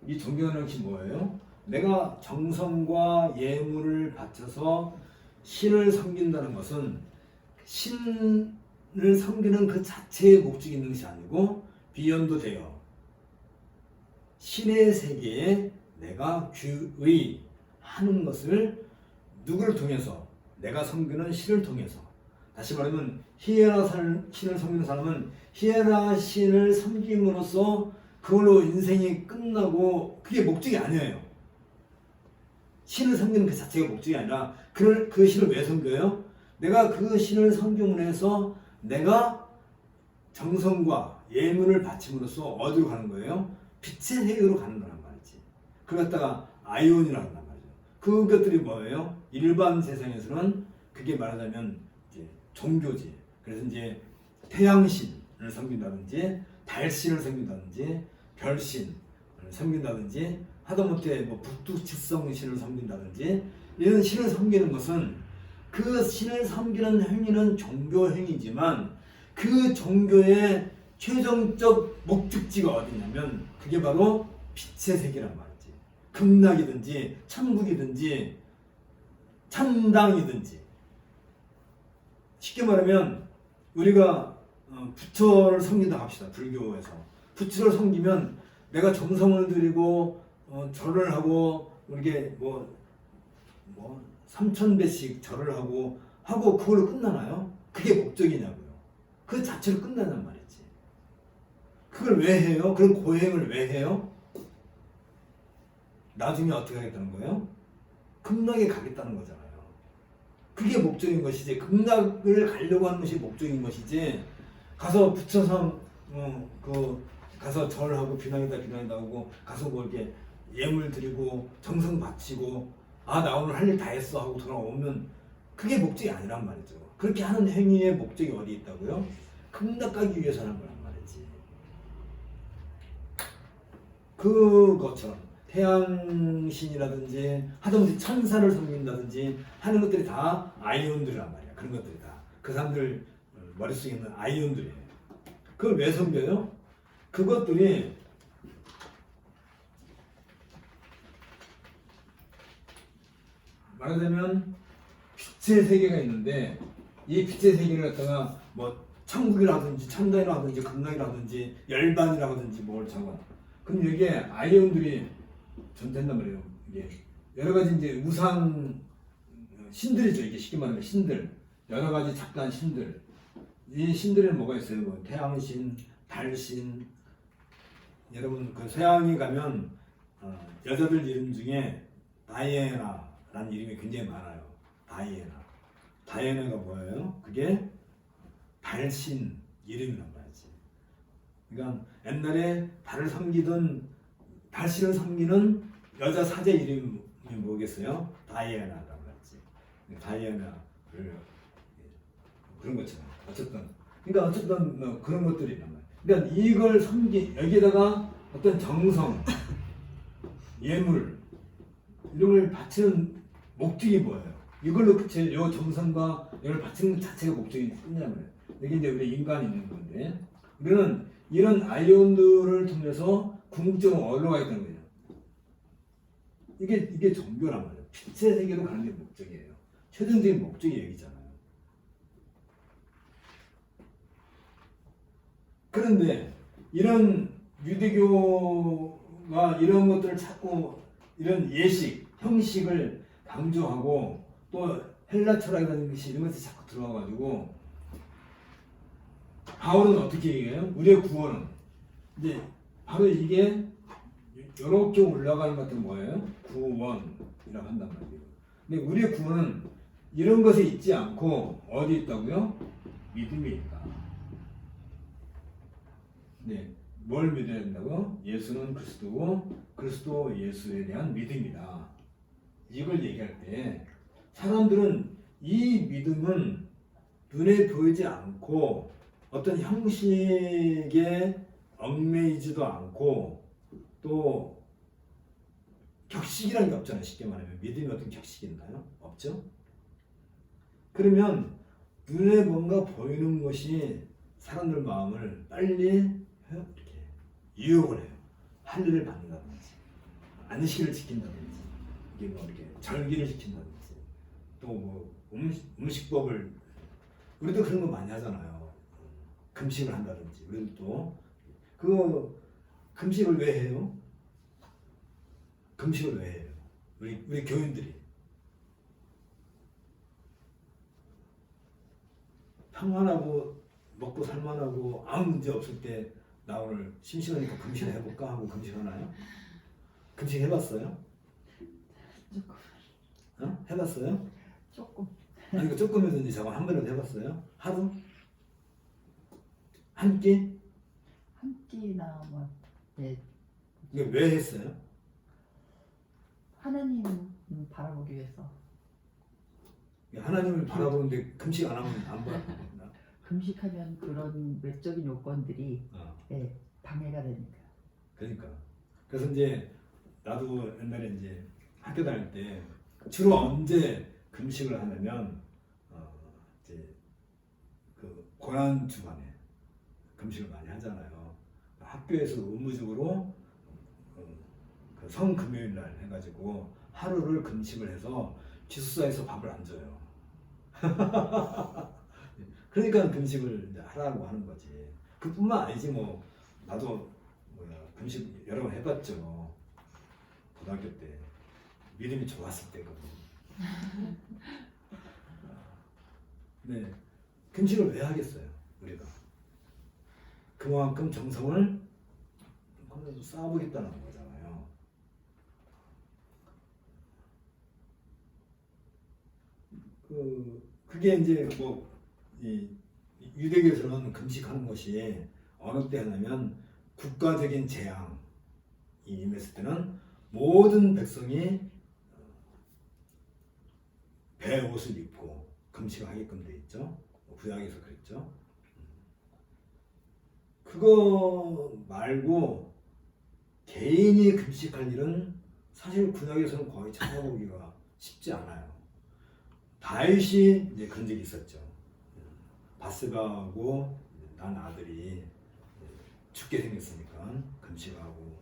이 종교는 혹시 뭐예요? 내가 정성과 예물을 바쳐서 신을 섬긴다는 것은 신을 섬기는 그 자체의 목적이 있는 것이 아니고 비연도 되어 신의 세계에 내가 귀의하는 것을 누구를 통해서? 내가 섬기는 신을 통해서. 다시 말하면 히에라 신을 섬기는 사람은 히에라 신을 섬김으로써 그걸로 인생이 끝나고 그게 목적이 아니에요. 신을 섬기는 그 자체가 목적이 아니라 그 신을 왜 섬겨요? 내가 그 신을 섬김으로 해서 내가 정성과 예물을 바침으로써 어디로 가는 거예요? 빛의 세계로 가는 거란 말이지. 그걸 갖다가 아이온이라고 한단 말이죠. 그것들이 뭐예요? 일반 세상에서는 그게 말하자면 이제 종교지. 그래서 이제 태양신을 섬긴다든지 달신을 섬긴다든지 별신을 섬긴다든지 하다못해 뭐 북두칠성신을 섬긴다든지 이런 신을 섬기는 것은 그 신을 섬기는 행위는 종교 행위지만 그 종교의 최종적 목적지가 어디냐면 그게 바로 빛의 세계란 말이지. 극락이든지 천국이든지 천당이든지. 쉽게 말하면 우리가 부처를 섬긴다 합시다. 불교에서 부처를 섬기면 내가 정성을 들이고 절을 하고 이렇게 뭐 3000배씩 절을 하고 그걸로 끝나나요? 그게 목적이냐고요. 그 자체로 끝나단 말이지. 그걸 왜 해요? 그런 고행을 왜 해요? 나중에 어떻게 하겠다는 거예요? 극락에 가겠다는 거잖아요. 그게 목적인 것이지. 극락을 가려고 하는 것이 목적인 것이지. 가서 부처섬 가서 절하고 비난이다 하고 가서 뭐 이렇게 예물 드리고 정성 바치고 나 오늘 할 일 다 했어 하고 돌아오면 그게 목적이 아니란 말이죠. 그렇게 하는 행위의 목적이 어디 있다고요? 극락 가기 위해서 하는 거란 말이지. 그것처럼 태양신이라든지 하다못해 천사를 섬긴다든지 하는 것들이 다 아이온들이란 말이야. 그런 것들이 다 그 사람들 머릿속에 있는 아이온들이에요. 그걸 왜 섬겨요? 그것들이 말하자면 빛의 세계가 있는데 이 빛의 세계를 갖다가 뭐 천국이라든지 천당이라든지 극락이라든지 열반이라든지 뭘 적어. 그럼 여기에 아이온들이 존재한단 말이에요. 이게 여러 가지 이제 우상 신들이죠. 이게 쉽게 말하면 신들, 여러 가지 작단 신들. 이 신들에는 뭐가 있어요? 뭐 태양신, 달신. 여러분 그 서양에 가면 여자들 이름 중에 다이애나라는 이름이 굉장히 많아요. 다이애나가 뭐예요? 그게 달신 이름이란 말이지. 그러니까 옛날에 달을 섬기던 달신을 섬기는 여자 사제 이름이 뭐겠어요? 다이애나란 말이지. 다이애나를 그런 것처럼 어쨌든 뭐 그런 것들이 있단 말이야. 그러니까 이걸 여기에다가 어떤 정성, 예물 이런 걸 바치는 목적이 뭐예요? 이걸로 끝에 요 정성과 이걸 바치는 것 자체가 목적이 끝나는 거예요. 여기 이제 우리 인간이 있는 건데 우리는 이런 아이온들을 통해서 궁극적으로 어디로 가겠다는 거예요. 이게 종교란 말이에요. 빛의 세계로 가는 게 목적이에요. 최종적인 목적이 여기잖아요. 그런데 이런 유대교가 이런 것들을 찾고 이런 예식, 형식을 강조하고 또 헬라 철학이라는 것이 이런 것에 자꾸 들어와가지고 바울은 어떻게 얘기해요? 우리의 구원은 이제 바로 이게 이렇게 올라가는 것들은 뭐예요? 구원이라고 한단 말이에요. 근데 우리의 구원은 이런 것에 있지 않고 어디 있다고요? 믿음이 있다. 네, 뭘 믿어야 된다고? 예수는 그리스도고 그리스도 예수에 대한 믿음이다. 이걸 얘기할 때 사람들은 이 믿음은 눈에 보이지 않고 어떤 형식에 얽매이지도 않고 또 격식이라는 게 없잖아요. 쉽게 말하면 믿음이 어떤 격식이 있나요? 없죠? 그러면 눈에 뭔가 보이는 것이 사람들 마음을 빨리 이렇게 유혹을 해요. 할 일을 받는다든지 안식일을 지킨다든지 이게 뭐 이렇게 절기를 지킨다든지 또 뭐 음식법을 우리도 그런 거 많이 하잖아요. 금식을 한다든지 우리도 또 그 금식을 왜 해요? 금식을 왜 해요? 우리 교인들이 평안하고 먹고 살만하고 아무 문제 없을 때 나 오늘 심심하니까 금식을 해볼까 하고 금식하나요? 금식 해봤어요? 조금. 해봤어요? 조금. 아니 그 조금이든지 저거 한 번이라도 해봤어요? 하루? 한 끼? 한 끼나 뭐 네. 이게 왜 했어요? 하나님 바라보기 위해서. 하나님을 바라보는데 금식 안 하면 안 봐. 금식하면 그런 외적인 요건들이 방해가 되니까. 그러니까. 그래서 이제 나도 옛날에 이제 학교 다닐 때 주로 언제 금식을 하냐면 이제 그 고난 주간에 금식을 많이 하잖아요. 학교에서 의무적으로 성금요일 날 해가지고 하루를 금식을 해서 기숙사에서 밥을 안 줘요. 그러니까 금식을 이제 하라고 하는 거지. 그뿐만 아니지 뭐. 나도 금식 여러 번 해봤죠. 고등학교 때 믿음이 좋았을 때거든. 네, 금식을 왜 하겠어요, 우리가? 그만큼 정성을 쌓아보겠다는 거잖아요. 그게 이제 뭐 유대교에서는 금식하는 것이 어느 때 하냐면 국가적인 재앙이 임했을 때는 모든 백성이 배옷을 입고 금식하게끔 돼 있죠. 구약에서 그랬죠. 그거 말고 개인이 금식할 일은 사실 구약에서는 거의 찾아보기가 쉽지 않아요. 다윗이 이제 그런 적이 있었죠. 바스바하고 난 아들이 죽게 생겼으니까 금식하고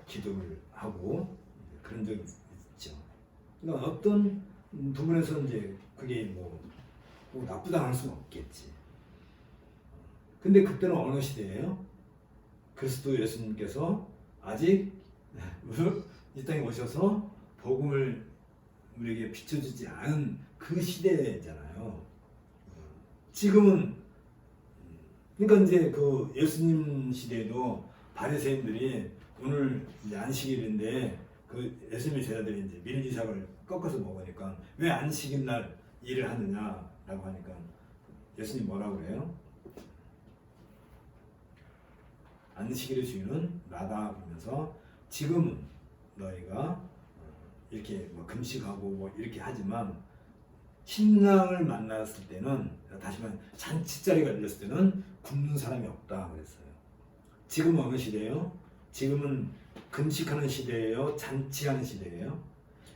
기도를 하고 그런 적이 있죠. 그러니까 어떤 부분에서 이제 그게 뭐 나쁘다 할 수는 없겠지. 근데 그때는 어느 시대예요? 그리스도 예수님께서 아직 이 땅에 오셔서 복음을 우리에게 비춰주지 않은 그 시대잖아요. 지금은 그러니까 이제 그 예수님 시대에도 바리새인들이 오늘 이제 안식일인데 그 예수님의 제자들이 이제 밀리삭을 꺾어서 먹으니까 왜 안식일 날 일을 하느냐라고 하니까 예수님 뭐라고 그래요? 안식일의 주인은 나다 그러면서 지금은 너희가 이렇게 뭐 금식하고 뭐 이렇게 하지만 신랑을 만났을 때는 다시 말하면 잔치자리가 열렸을 때는 굶는 사람이 없다 그랬어요. 지금은 어느 시대예요? 지금은 금식하는 시대예요? 잔치하는 시대예요?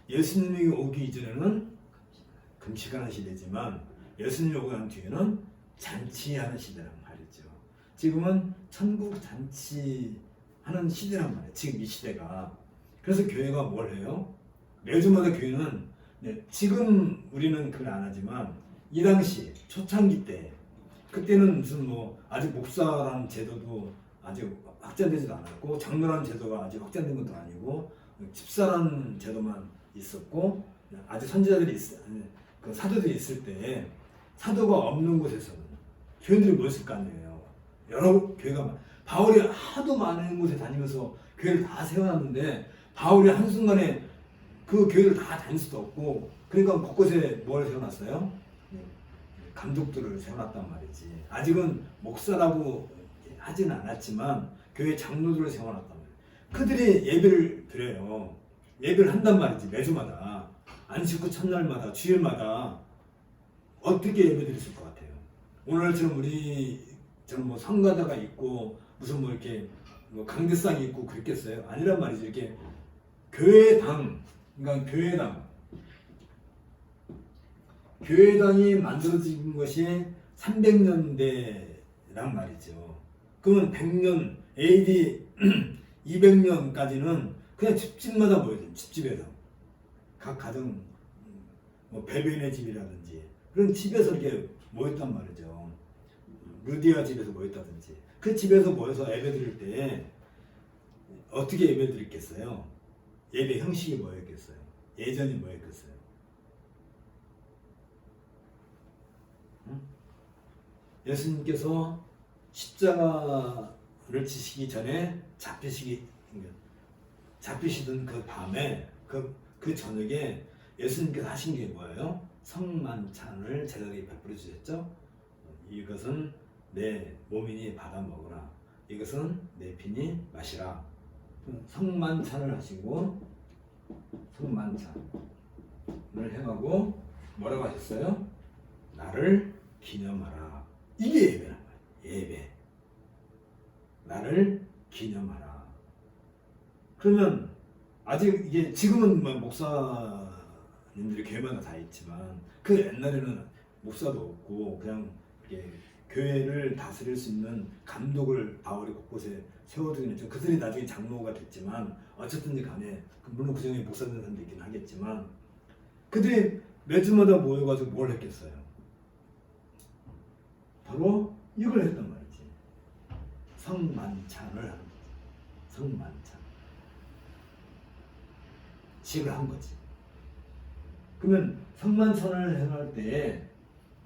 예수님이 오기 이전에는 금식하는 시대지만 예수님이 오고 난 뒤에는 잔치하는 시대란 말이죠. 지금은 천국 잔치하는 시대란 말이에요. 지금 이 시대가. 그래서 교회가 뭘 해요? 매주마다 교회는 지금 우리는 그걸 안 하지만 이 당시 초창기 때 그때는 무슨 뭐 아직 목사라는 제도도 아직 확장되지도 않았고 장로라는 제도가 아직 확장된 것도 아니고 집사라는 제도만 있었고 아직 선지자들이 그 사도들이 있을 때 사도가 없는 곳에서는 교인들이 모였을 거 아니에요. 여러 교회가 바울이 하도 많은 곳에 다니면서 교회를 다 세워놨는데 바울이 한순간에 그 교회를 다 다닐 수도 없고 그러니까 곳곳에 뭘 세워놨어요? 감독들을 세워놨단 말이지. 아직은 목사라고 하지는 않았지만 교회 장로들을 세워놨단 말이에요. 그들이 예배를 드려요. 예배를 한단 말이지. 매주마다 안식 후 첫날마다 주일마다 어떻게 예배 드렸을 것 같아요? 오늘처럼 우리처럼 뭐 성가다가 있고 무슨 뭐 이렇게 뭐 강대상이 있고 그랬겠어요? 아니란 말이지. 이렇게 교회당 그러니까 교회당이 만들어진 것이 300년대란 말이죠. 그러면 100년 AD 200년까지는 그냥 집집마다 모여요. 집집에서 각 가정 뭐 베베네 집이라든지 그런 집에서 이렇게 모였단 말이죠. 루디아 집에서 모였다든지 그 집에서 모여서 예배 드릴 때 어떻게 예배 드렸겠어요? 예배 형식이 뭐였겠어요? 예전이 뭐였겠어요? 응? 예수님께서 십자가를 지시기 전에 잡히시던 그 밤에 그 저녁에 예수님께서 하신 게 뭐예요? 성만찬을 제자들에게 베풀어 주셨죠? 이것은 내 몸이니 받아 먹으라. 이것은 내 피니 마시라. 성만찬을 하시고 성만찬을 해가고 뭐라고 하셨어요? 나를 기념하라. 이게 예배란 말이에요. 예배. 나를 기념하라. 그러면 아직 이게 지금은 뭐 목사님들이 교회마다 다 있지만 그 옛날에는 목사도 없고 그냥 이렇게 교회를 다스릴 수 있는 감독을 바울이 곳곳에 세워두긴 했죠. 그들이 나중에 장로가 됐지만 어쨌든지 간에 물론 그 중에 목사 된 사람도 있긴 하겠지만 그들이 매주마다 모여가지고 뭘 했겠어요? 바로 이걸 했단 말이지. 성만찬을 하는 거지. 성만찬. 식을 한 거지. 그러면 성만찬을 행할 때에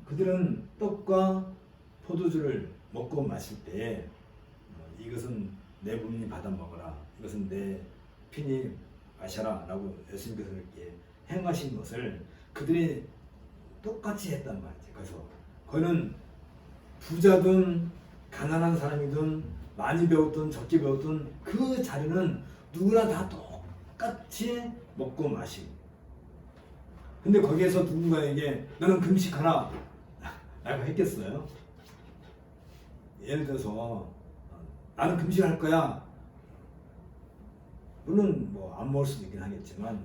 그들은 떡과 포도주를 먹고 마실 때에 이것은 내 몸이 받아 먹어라. 이것은 내 피니 마셔라. 라고 예수님께서 이렇게 행하신 것을 그들이 똑같이 했단 말이지. 그래서 거기는 부자든 가난한 사람이든 많이 배웠든 적게 배웠든 그 자리는 누구나 다 똑같이 먹고 마시고 근데 거기에서 누군가에게 너는 금식하라 라고 했겠어요? 예를 들어서 나는 금식할 거야. 물론 뭐 안 먹을 수도 있긴 하겠지만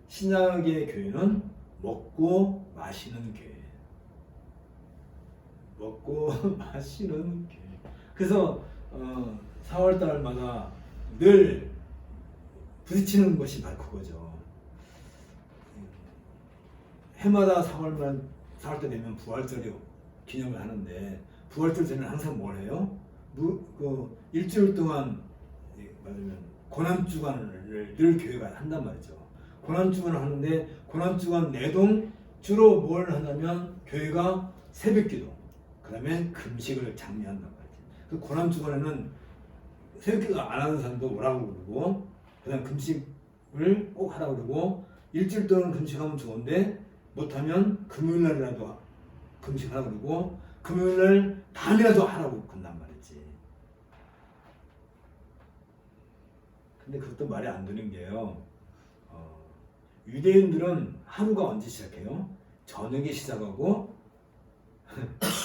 신약의 교회는 먹고 마시는 교회. 먹고 마시는 교회. 그래서 4월달마다 늘 부딪히는 것이 바로 그거죠. 해마다 4월 때 되면 부활절이 기념을 하는데 부활절 전에는 항상 뭘 해요? 일주일 동안 말하면 고난주간을 늘 교회가 한단 말이죠. 고난주간을 하는데 고난주간 내동 주로 뭘 하냐면 교회가 새벽기도 그 다음에 금식을 장려한단 말이죠. 그 고난주간에는 새벽기도 안 하는 사람도 오라고 그러고 그 다음 금식을 꼭 하라고 그러고 일주일 동안 금식하면 좋은데 못하면 금요일날이라도 금식하라고 그러고 금요일날 밤이라도 하라고 그런단 말이지. 근데 그것도 말이 안 되는 게요. 유대인들은 하루가 언제 시작해요? 저녁에 시작하고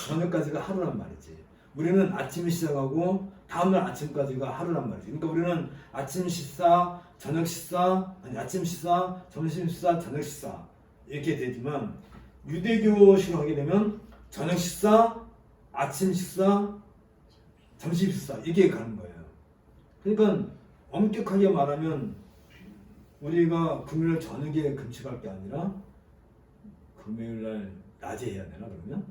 저녁까지가 하루란 말이지. 우리는 아침에 시작하고 다음날 아침까지가 하루란 말이지. 그러니까 우리는 아침 식사, 저녁 식사, 아니 아침 식사, 점심 식사, 저녁 식사 이렇게 되지만 유대교식으로 하게 되면 저녁 식사, 아침 식사, 점심 식사 이렇게 가는 거예요. 그러니까 엄격하게 말하면 우리가 금요일 저녁에 금식할 게 아니라 금요일날 낮에 해야 되나 그러면?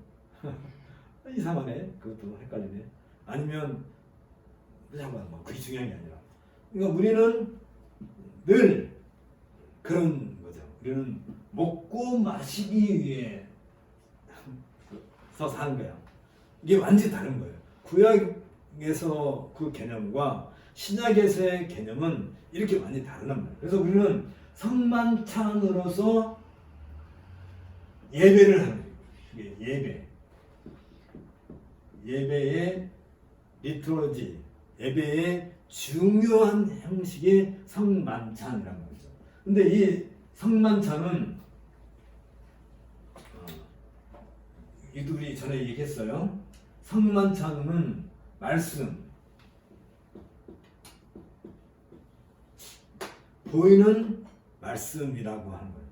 이상하네. 그것도 헷갈리네. 아니면 잠깐만 뭐 그게 중요한 게 아니라 그러니까 우리는 늘 그런 거죠. 우리는 먹고 마시기 위해 서 사는 거야. 이게 완전히 다른 거예요. 구약에서 그 개념과 신약에서의 개념은 이렇게 많이 다르단 말이에요. 그래서 우리는 성만찬으로서 예배를 하는 거예요. 예배. 예배의 리트로지, 예배의 중요한 형식이 성만찬이란 말이죠. 근데 이 성만찬은 우리 전에 얘기했어요. 성만찬은 말씀, 보이는 말씀이라고 하는 거예요.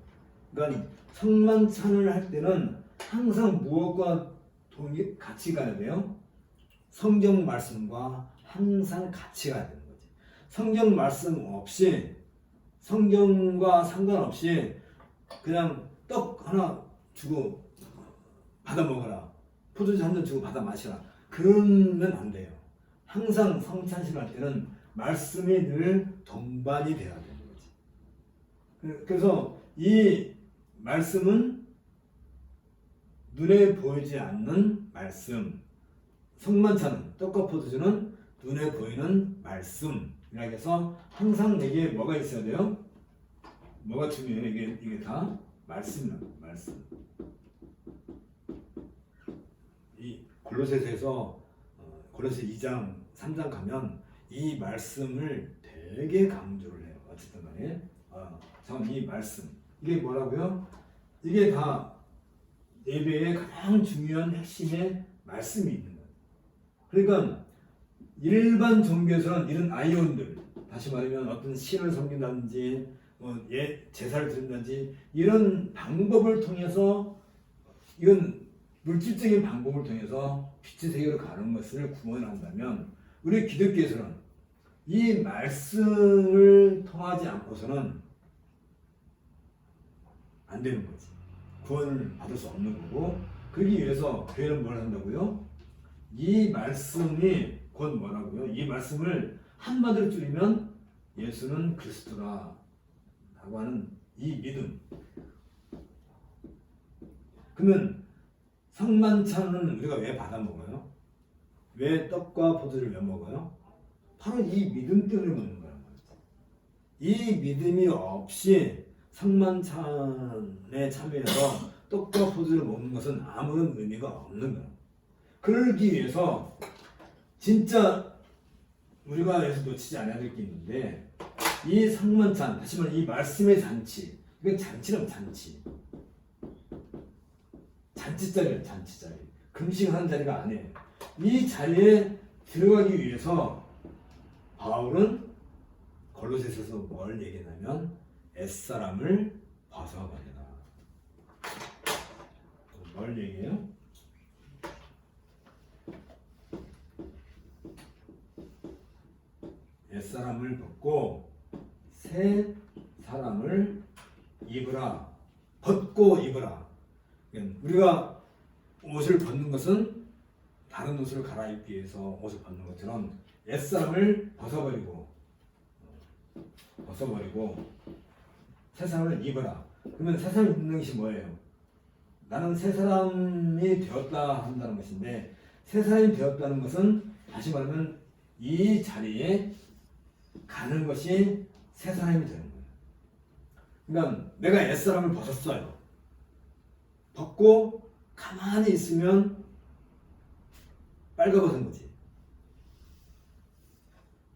그러니까 성만찬을 할 때는 항상 무엇과 같이 가야 돼요? 성경 말씀과 항상 같이 가야 되는 거지. 성경 말씀 없이 성경과 상관없이 그냥 떡 하나 주고 받아 먹어라. 포도주 한 잔 주고 받아 마시라. 그러면 안 돼요. 항상 성찬식 할 때는 말씀이 늘 동반이 돼야 되는 거지. 그래서 이 말씀은 눈에 보이지 않는 말씀, 성만찬은 떡과 포도주는 눈에 보이는 말씀이라 해서 항상 내게 뭐가 있어야 돼요? 뭐가 중요해요? 이게 다 말씀이에요. 말씀. 이 골로새서에서 골로새 2장, 3장 가면 이 말씀을 되게 강조를 해요. 어쨌든 간에 전 이 말씀 이게 뭐라고요? 이게 다 예배의 가장 중요한 핵심의 말씀이 있는 거예요. 그러니까 일반 종교에서는 이런 아이온들, 다시 말하면 어떤 신을 섬긴다든지 제사를 드린다든지 이런 방법을 통해서 이건 물질적인 방법을 통해서 빛의 세계로 가는 것을 구원한다면 우리 기독교에서는 이 말씀을 통하지 않고서는 안 되는 거지. 구원을 받을 수 없는 거고, 그러기 위해서 교회는 뭘 한다고요? 이 말씀이 곧 뭐라고요? 이 말씀을 한마디로 줄이면 예수는 그리스도라 라고 하는 이 믿음. 그러면 성만찬은 우리가 왜 받아 먹어요? 왜 떡과 포도를 왜 먹어요? 바로 이 믿음 때문에 먹는 거란 말이죠. 이 믿음이 없이 성만찬에 참여해서 떡과 포도를 먹는 것은 아무런 의미가 없는 거예요. 그러기 위해서 진짜 우리가 여기서 놓치지 않아야 될 게 있는데, 이 성만찬, 다시 말해 이 말씀의 잔치, 이건 잔치라면 잔치. 잔치자리예요, 잔치자리. 금식하는 자리가 아니에요. 이 자리에 들어가기 위해서 바울은 골로새서에서 뭘 얘기하냐면 옛사람을 벗어버리라. 뭘 얘기해요? 옛사람을 벗고 새 사람을 입으라. 벗고 입으라. 우리가 옷을 벗는 것은 다른 옷을 갈아입기 위해서 옷을 벗는 것처럼 옛사람을 벗어버리고 새 사람을 입어라. 그러면 새 사람을 입는 것이 뭐예요? 나는 새 사람이 되었다 한다는 것인데, 새 사람이 되었다는 것은 다시 말하면 이 자리에 가는 것이 새 사람이 되는 거예요. 그러니까 내가 옛사람을 벗었어요. 벗고 가만히 있으면 빨가벗은 거지.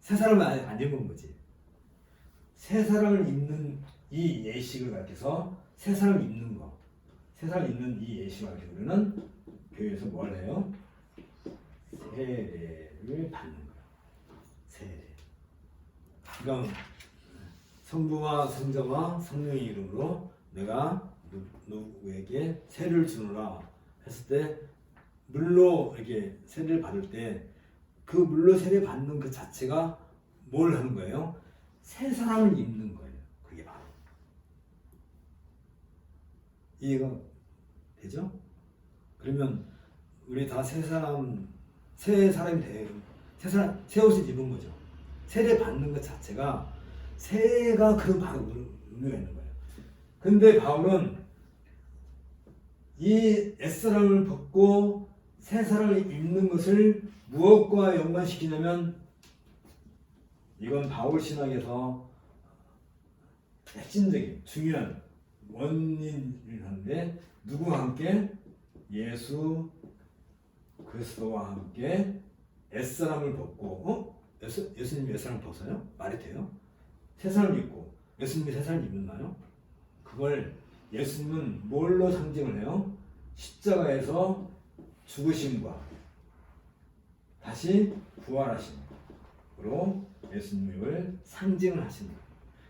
새 사람을 안 입은 거지. 새 사람을 입는 이 예식을 가르쳐서 새 사람을 입는 거, 새 사람을 입는 이 예식을 가르쳐 우리는 교회에서 뭘 해요? 세례를 받는 거야. 세례. 그러니까 성부와 성자와 성령의 이름으로 내가 누구에게 세례를 주노라 했을 때, 물로 이렇게 세례를 받을 때 그 물로 세례 받는 그 자체가 뭘 하는 거예요? 새 사람을 입는 거예요. 그게 바로. 이해가 되죠? 그러면 우리 다 새 사람이 돼. 새 옷을 입은 거죠. 세례 받는 것 자체가 새가 그 바로 의미가 있는 거예요. 근데 바울은 이 옛사람을 벗고 새 사람을 입는 것을 무엇과 연관시키냐면, 이건 바울 신학에서 핵심적인 중요한 원인이라는데, 누구와 함께? 예수 그리스도와 함께 옛사람을 벗고, 예수님이 옛사람을 벗어요? 말이 돼요? 새 사람을 입고 예수님이 새 사람을 입나요? 그걸 예수님은 뭘로 상징을 해요? 십자가에서 죽으심과 다시 부활하심으로 예수님을 상징을 하십니다.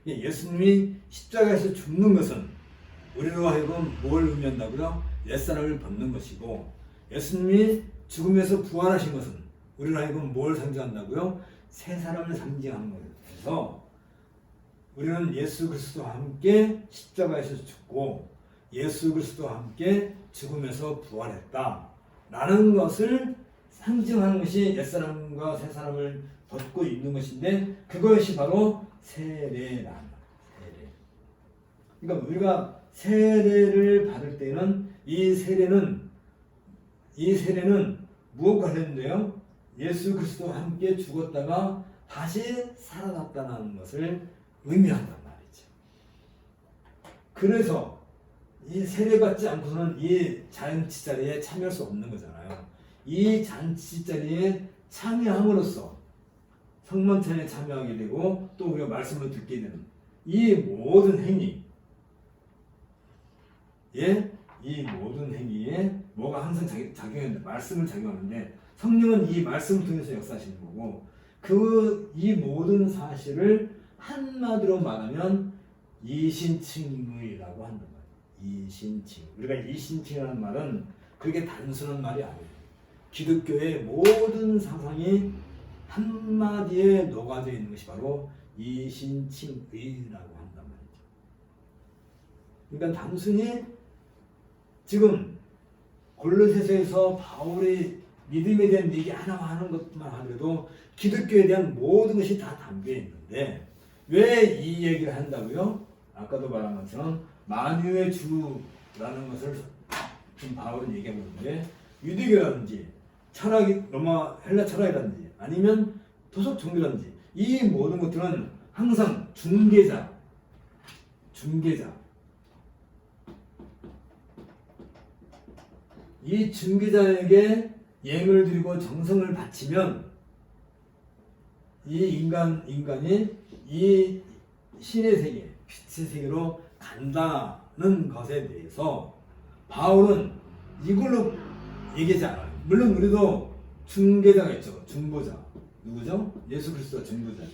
예수님이 십자가에서 죽는 것은 우리로 하여금 뭘 의미한다고요? 옛사람을 벗는 것이고, 예수님이 죽음에서 부활하신 것은 우리로 하여금 뭘 상징한다고요? 새 사람을 상징하는 거예요. 그래서 우리는 예수 그리스도와 함께 십자가에서 죽고 예수 그리스도와 함께 죽음에서 부활했다 라는 것을 상징하는 것이 옛사람과 새사람을 벗고 입는 것인데, 그것이 바로 세례란 말이에요. 세례. 그러니까 우리가 세례를 받을 때는 이 세례는 무엇과 관련돼요? 예수 그리스도와 함께 죽었다가 다시 살아났다는 것을 의미한단 말이죠. 그래서 이 세례받지 않고서는 이 잔치 자리에 참여할 수 없는 거잖아요. 이 잔치 자리에 참여함으로써 성만찬에 참여하게 되고, 또 우리가 말씀을 듣게 되는 이 모든 행위, 이 모든 행위에 뭐가 항상 작용하는데, 말씀을 작용하는데, 성령은 이 말씀을 통해서 역사하시는 거고, 이 모든 사실을 한마디로 말하면 이신칭의라고 한단 말이에요. 이신칭. 우리가 이신칭이라는 말은 그렇게 단순한 말이 아니에요. 기독교의 모든 사상이 한마디에 녹아져 있는 것이 바로 이신칭의라고 한단 말이죠. 그러니까 단순히 지금 골로새서에서 바울이 믿음에 대한 얘기 하나 하는 것만 하더라도 기독교에 대한 모든 것이 다 담겨 있는데 왜 이 얘기를 한다고요? 아까도 말한 것처럼 만유의 주라는 것을 지금 바울은 얘기하고 있는데 유대교라든지 철학이 로마 헬라 철학이라든지 아니면 도석 종교라든지 이 모든 것들은 항상 중개자 이 중개자에게 예물을 드리고 정성을 바치면 이 인간이 이 신의 세계, 빛의 세계로 간다는 것에 대해서 바울은 이걸로 얘기하지 않아요. 물론 우리도 중개자가 있죠. 중보자. 누구죠? 예수 그리스도가 중보자죠.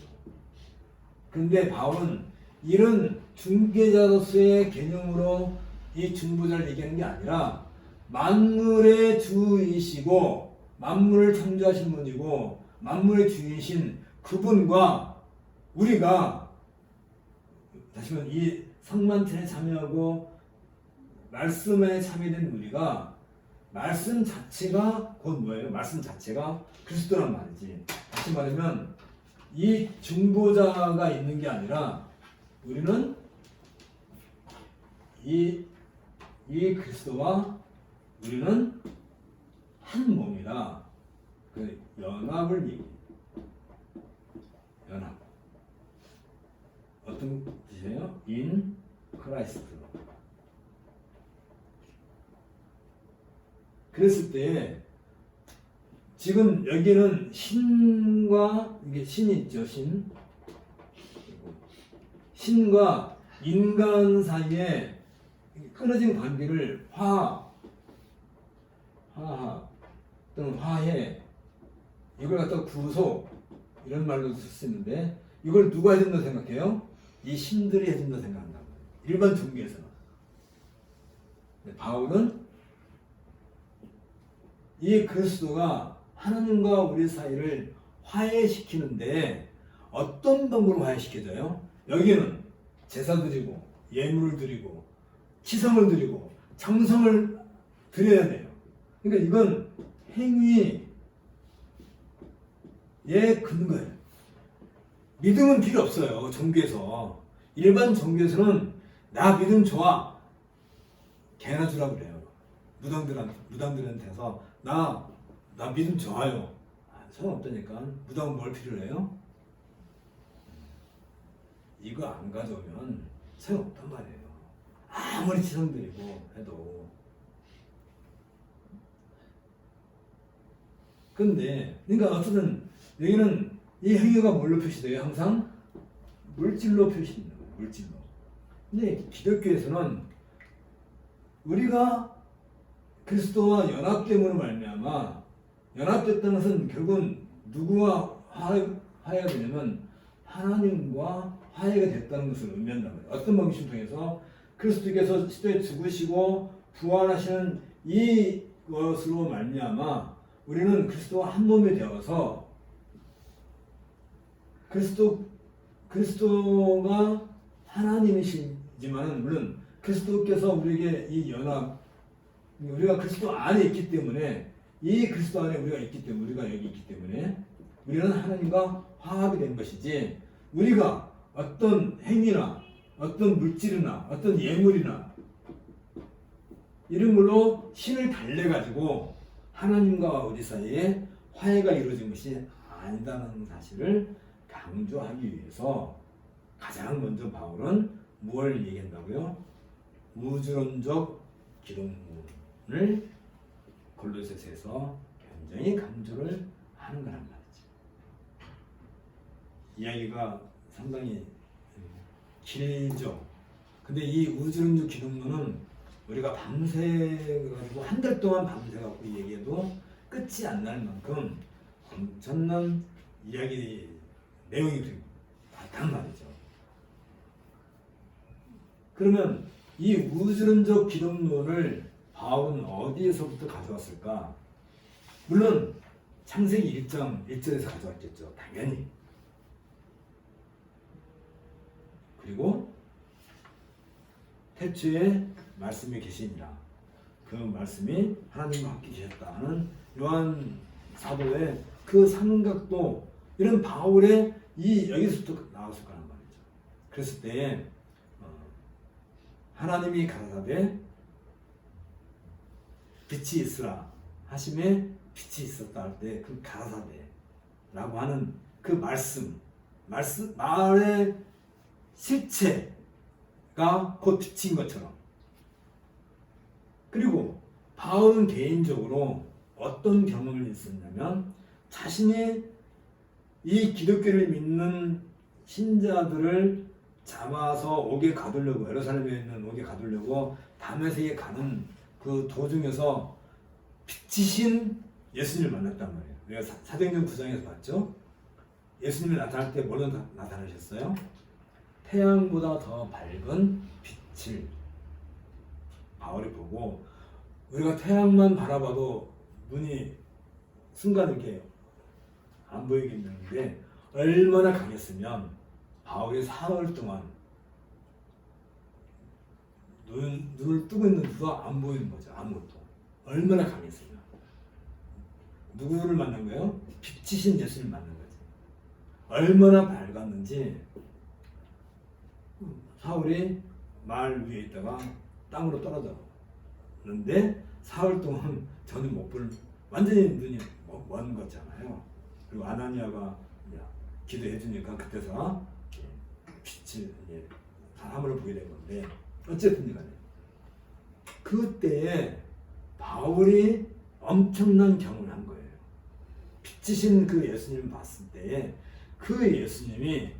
그런데 바울은 이런 중개자로서의 개념으로 이 중보자를 얘기하는 게 아니라 만물의 주이시고 만물을 창조하신 분이고 만물의 주이신 그분과 우리가 다시 말해 이 성만찬에 참여하고 말씀에 참여된 우리가 말씀 자체가 곧 뭐예요? 말씀 자체가 그리스도란 말이지. 다시 말하면 이 중보자가 있는 게 아니라 우리는 이 그리스도와 우리는 한 몸이라 그 연합을 얘기해요. 연합. 어떤 뜻이에요? In Christ. 그랬을 때 지금 여기는 신과 이게 신이 있죠. 신과 인간 사이에 끊어진 관계를 화합 또는 화해 이걸 갖다가 구속 이런 말로 쓸 수 있는데 이걸 누가 해준다고 생각해요? 이 신들이 해준다고 생각한다고. 일반 종교에서는. 바울은 이 그리스도가 하나님과 우리 사이를 화해시키는데 어떤 방법으로 화해시켜져요? 여기는 제사 드리고 예물을 드리고 치성을 드리고 정성을 드려야 돼요. 그러니까 이건 행위의 근거예요. 믿음은 필요 없어요. 종교에서. 일반 종교에서는 나 믿음 좋아. 개나 주라고 그래요. 무당들한테서 나 믿음 좋아요. 소용없다니까. 무당은 뭘 필요로 해요? 이거 안 가져오면 소용없단 말이에요. 아무리 치성드리고 해도. 근데 그러니까 어쨌든 여기는 이 행위가 뭘로 표시돼요? 항상 물질로 표시됩니다. 물질로. 근데 기독교에서는 우리가 그리스도와 연합됨으로 말미암아 연합됐다는 것은 결국은 누구와 화해가 되냐면 하나님과 화해가 됐다는 것을 의미한단 말이에요. 어떤 방식을 통해서 그리스도께서 시대에 죽으시고 부활하시는 이것으로 말미암아 우리는 그리스도와 한 몸이 되어서 그리스도가 하나님이시지만 물론 그리스도께서 우리에게 이 연합 우리가 그리스도 안에 있기 때문에 이 그리스도 안에 우리가 있기 때문에 우리가 여기 있기 때문에 우리는 하나님과 화합이 된 것이지 우리가 어떤 행위나 어떤 물질이나 어떤 예물이나 이런 걸로 신을 달래가지고 하나님과 우리 사이에 화해가 이루어진 것이 아니다는 사실을 강조하기 위해서 가장 먼저 바울은 무엇을 얘기한다고요? 우주론적 기독론을 골로새서에서 굉장히 강조를 하는 거란 말이죠. 이야기가 상당히 길죠. 근데 이 우주론적 기독론은 우리가 밤새가지고 한 달 동안 밤새갖고 얘기해도 끝이 안 날 만큼 엄청난 이야기 내용이 많단 말이죠. 그러면 이 우주론적 기독론을 바울은 어디에서부터 가져왔을까? 물론 창세기 1장 1절에서 가져왔겠죠. 당연히. 그리고 태초에 말씀이 계시니라. 그 말씀이 하나님과 함께 계셨다는 요한 사도의 그 삼각도 이런 바울의 이 여기서부터 나왔을 거란 말이죠. 그랬을 때에 하나님이 가라사대 빛이 있으라 하심에 빛이 있었다 할 때 그 가라사대라고 하는 그 말의 실체가 곧 빛인 것처럼. 그리고 바울은 개인적으로 어떤 경험을 있었냐면 자신이 이 기독교를 믿는 신자들을 잡아서 옥에 가두려고 예루살렘에 있는 옥에 가두려고 다메섹에 가는 그 도중에서 빛이신 예수님을 만났단 말이에요. 우리가 사도행전 9장에서 봤죠. 예수님이 나타날 때 뭘로 나타나셨어요? 태양보다 더 밝은 빛을 바울이 보고 우리가 태양만 바라봐도 눈이 순간 이렇게 안 보이겠는데 얼마나 강했으면 바울이 4월 동안 눈을 뜨고 있는 누가 안 보이는 거죠. 아무것도. 얼마나 강했으면. 누구를 만난 거예요? 빛이신 예수를 만난 거죠. 얼마나 밝았는지 사울이 말 위에 있다가 땅으로 떨어졌는데 4월 동안 전혀 못 볼, 완전히 눈이 먼 거잖아요. 그리고 아나니아가 기도해 주니까 그때서 빛을 사람을 보게 된 건데 어쨌든 간에 그때에 바울이 엄청난 경험을 한 거예요. 빛이신 그 예수님을 봤을 때에 그 예수님이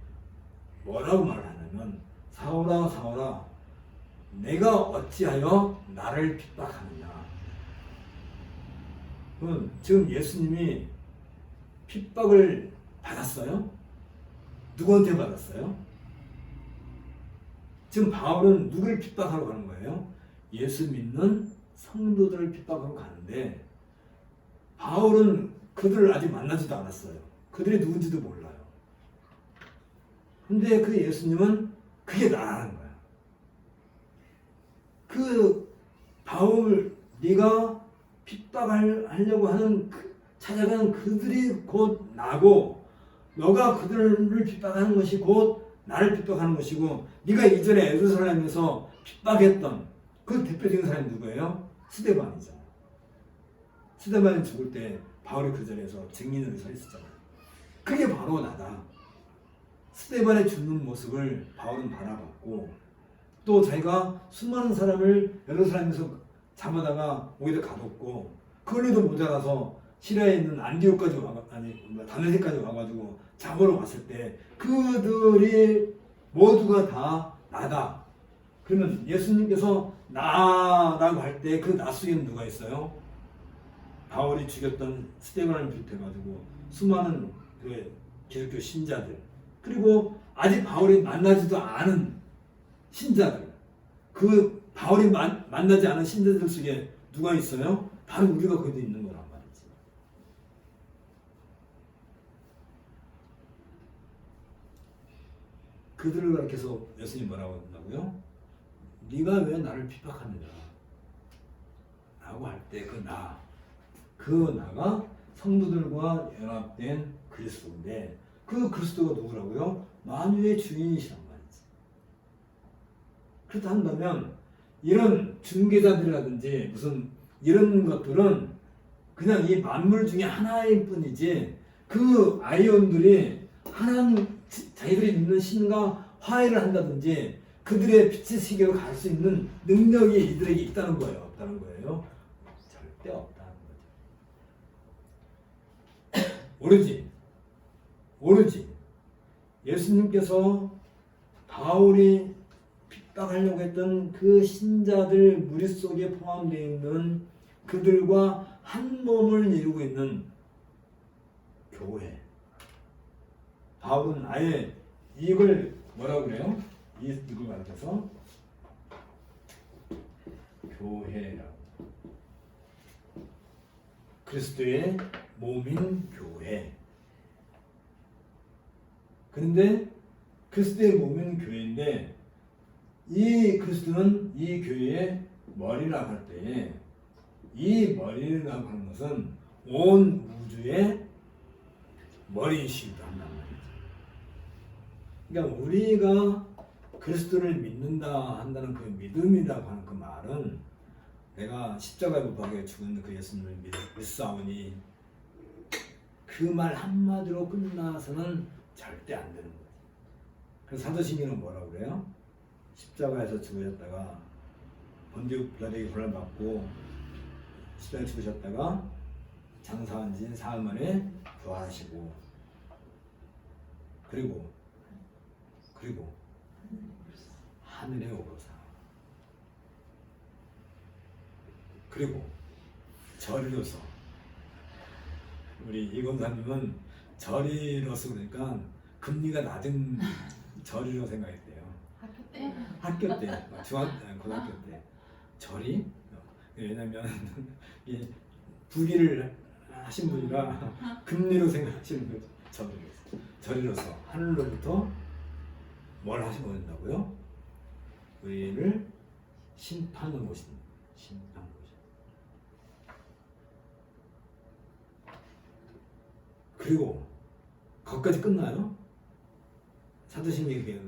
뭐라고 말을 하냐면 사울아 사울아 내가 어찌하여 나를 핍박하느냐. 지금 예수님이 핍박을 받았어요? 누구한테 받았어요? 지금 바울은 누구를 핍박하러 가는 거예요? 예수 믿는 성도들을 핍박하러 가는데 바울은 그들을 아직 만나지도 않았어요. 그들이 누군지도 몰라요. 근데 그 예수님은 그게 나라는 거야. 그 바울 네가 핍박하려고 하는 찾아가는 그들이 곧 나고 너가 그들을 핍박하는 것이 곧 나를 핍박하는 것이고 네가 이전에 예루살렘에서 핍박했던 그 대표적인 사람이 누구예요? 스데반이잖아. 스데반이 죽을 때 바울이 그 자리에서 증인으로 서 있었잖아요. 그게 바로 나다. 스데반의 죽는 모습을 바울은 바라봤고 또 자기가 수많은 사람을 예루살렘에서 잡아다가 옥에다 가뒀고 그걸로도 모자라서 시리아에 있는 안디옥까지 다메섹까지 와가지고 잡으러 왔을 때 그들이 모두가 다 나다. 그러면 예수님께서 나라고 할 때 그 나 속에는 누가 있어요? 바울이 죽였던 스데반을 비롯해가지고 수많은 그 기독교 신자들 그리고 아직 바울이 만나지도 않은 신자들 그 바울이 만나지 않은 신자들 속에 누가 있어요? 바로 우리가 거기도 있는 거란 말이지. 그들을 가르쳐서 예수님이 뭐라고 한다고요? 네가 왜 나를 핍박하느냐 라고 할 때 그 나가 성도들과 연합된 그리스도인데 그 그리스도가 누구라고요? 만유의 주인이시란 말이지. 그렇다 한다면 이런 중개자들이라든지 무슨 이런 것들은 그냥 이 만물 중에 하나일 뿐이지 그 아이온들이 하나님 자기들이 믿는 신과 화해를 한다든지 그들의 빛의 세계로 갈 수 있는 능력이 이들에게 있다는 거예요? 없다는 거예요? 절대 없다는 거죠. 오로지 예수님께서 바울이 핍박하려고 했던 그 신자들 무리 속에 포함되어 있는 그들과 한 몸을 이루고 있는 교회. 바울은 아예 이걸 뭐라고 그래요? 이걸 가르쳐서 교회라고. 그리스도의 몸인 교회. 그런데 그리스도의 몸인 교회인데 이 그리스도는 이 교회의 머리라고 할 때 이 머리라고 하는 것은 온 우주의 머리이시기도 한단 말이죠. 그러니까 우리가 그리스도를 믿는다 한다는 그 믿음이라고 하는 그 말은 내가 십자가에 못 박혀 죽은 그 예수님을 믿사오니 그 말 한마디로 끝나서는 절대 안 되는 거예요. 그래서 사도신경은 뭐라고 그래요? 십자가에서 죽으셨다가 본디오 빌라도에게 고난을 받고 십자가에 죽으셨다가 장사한 지 사흘 만에 부활하시고 그리고 하늘에 오르사 그리고 절이로서 우리 이검사님은 절이로서 그러니까 금리가 낮은 절이라고 생각했대요. 학교 때. 학교 때, 고등학교 때 절이 왜냐면 이 부기를 하신 분이라 금리로 생각하시는 거죠. 절이로서 하늘로부터 뭘 하시고 온다고요? 우리를 심판으로 오신다. 심판으로 오신다. 그리고 거기까지 끝나요? 사도신경에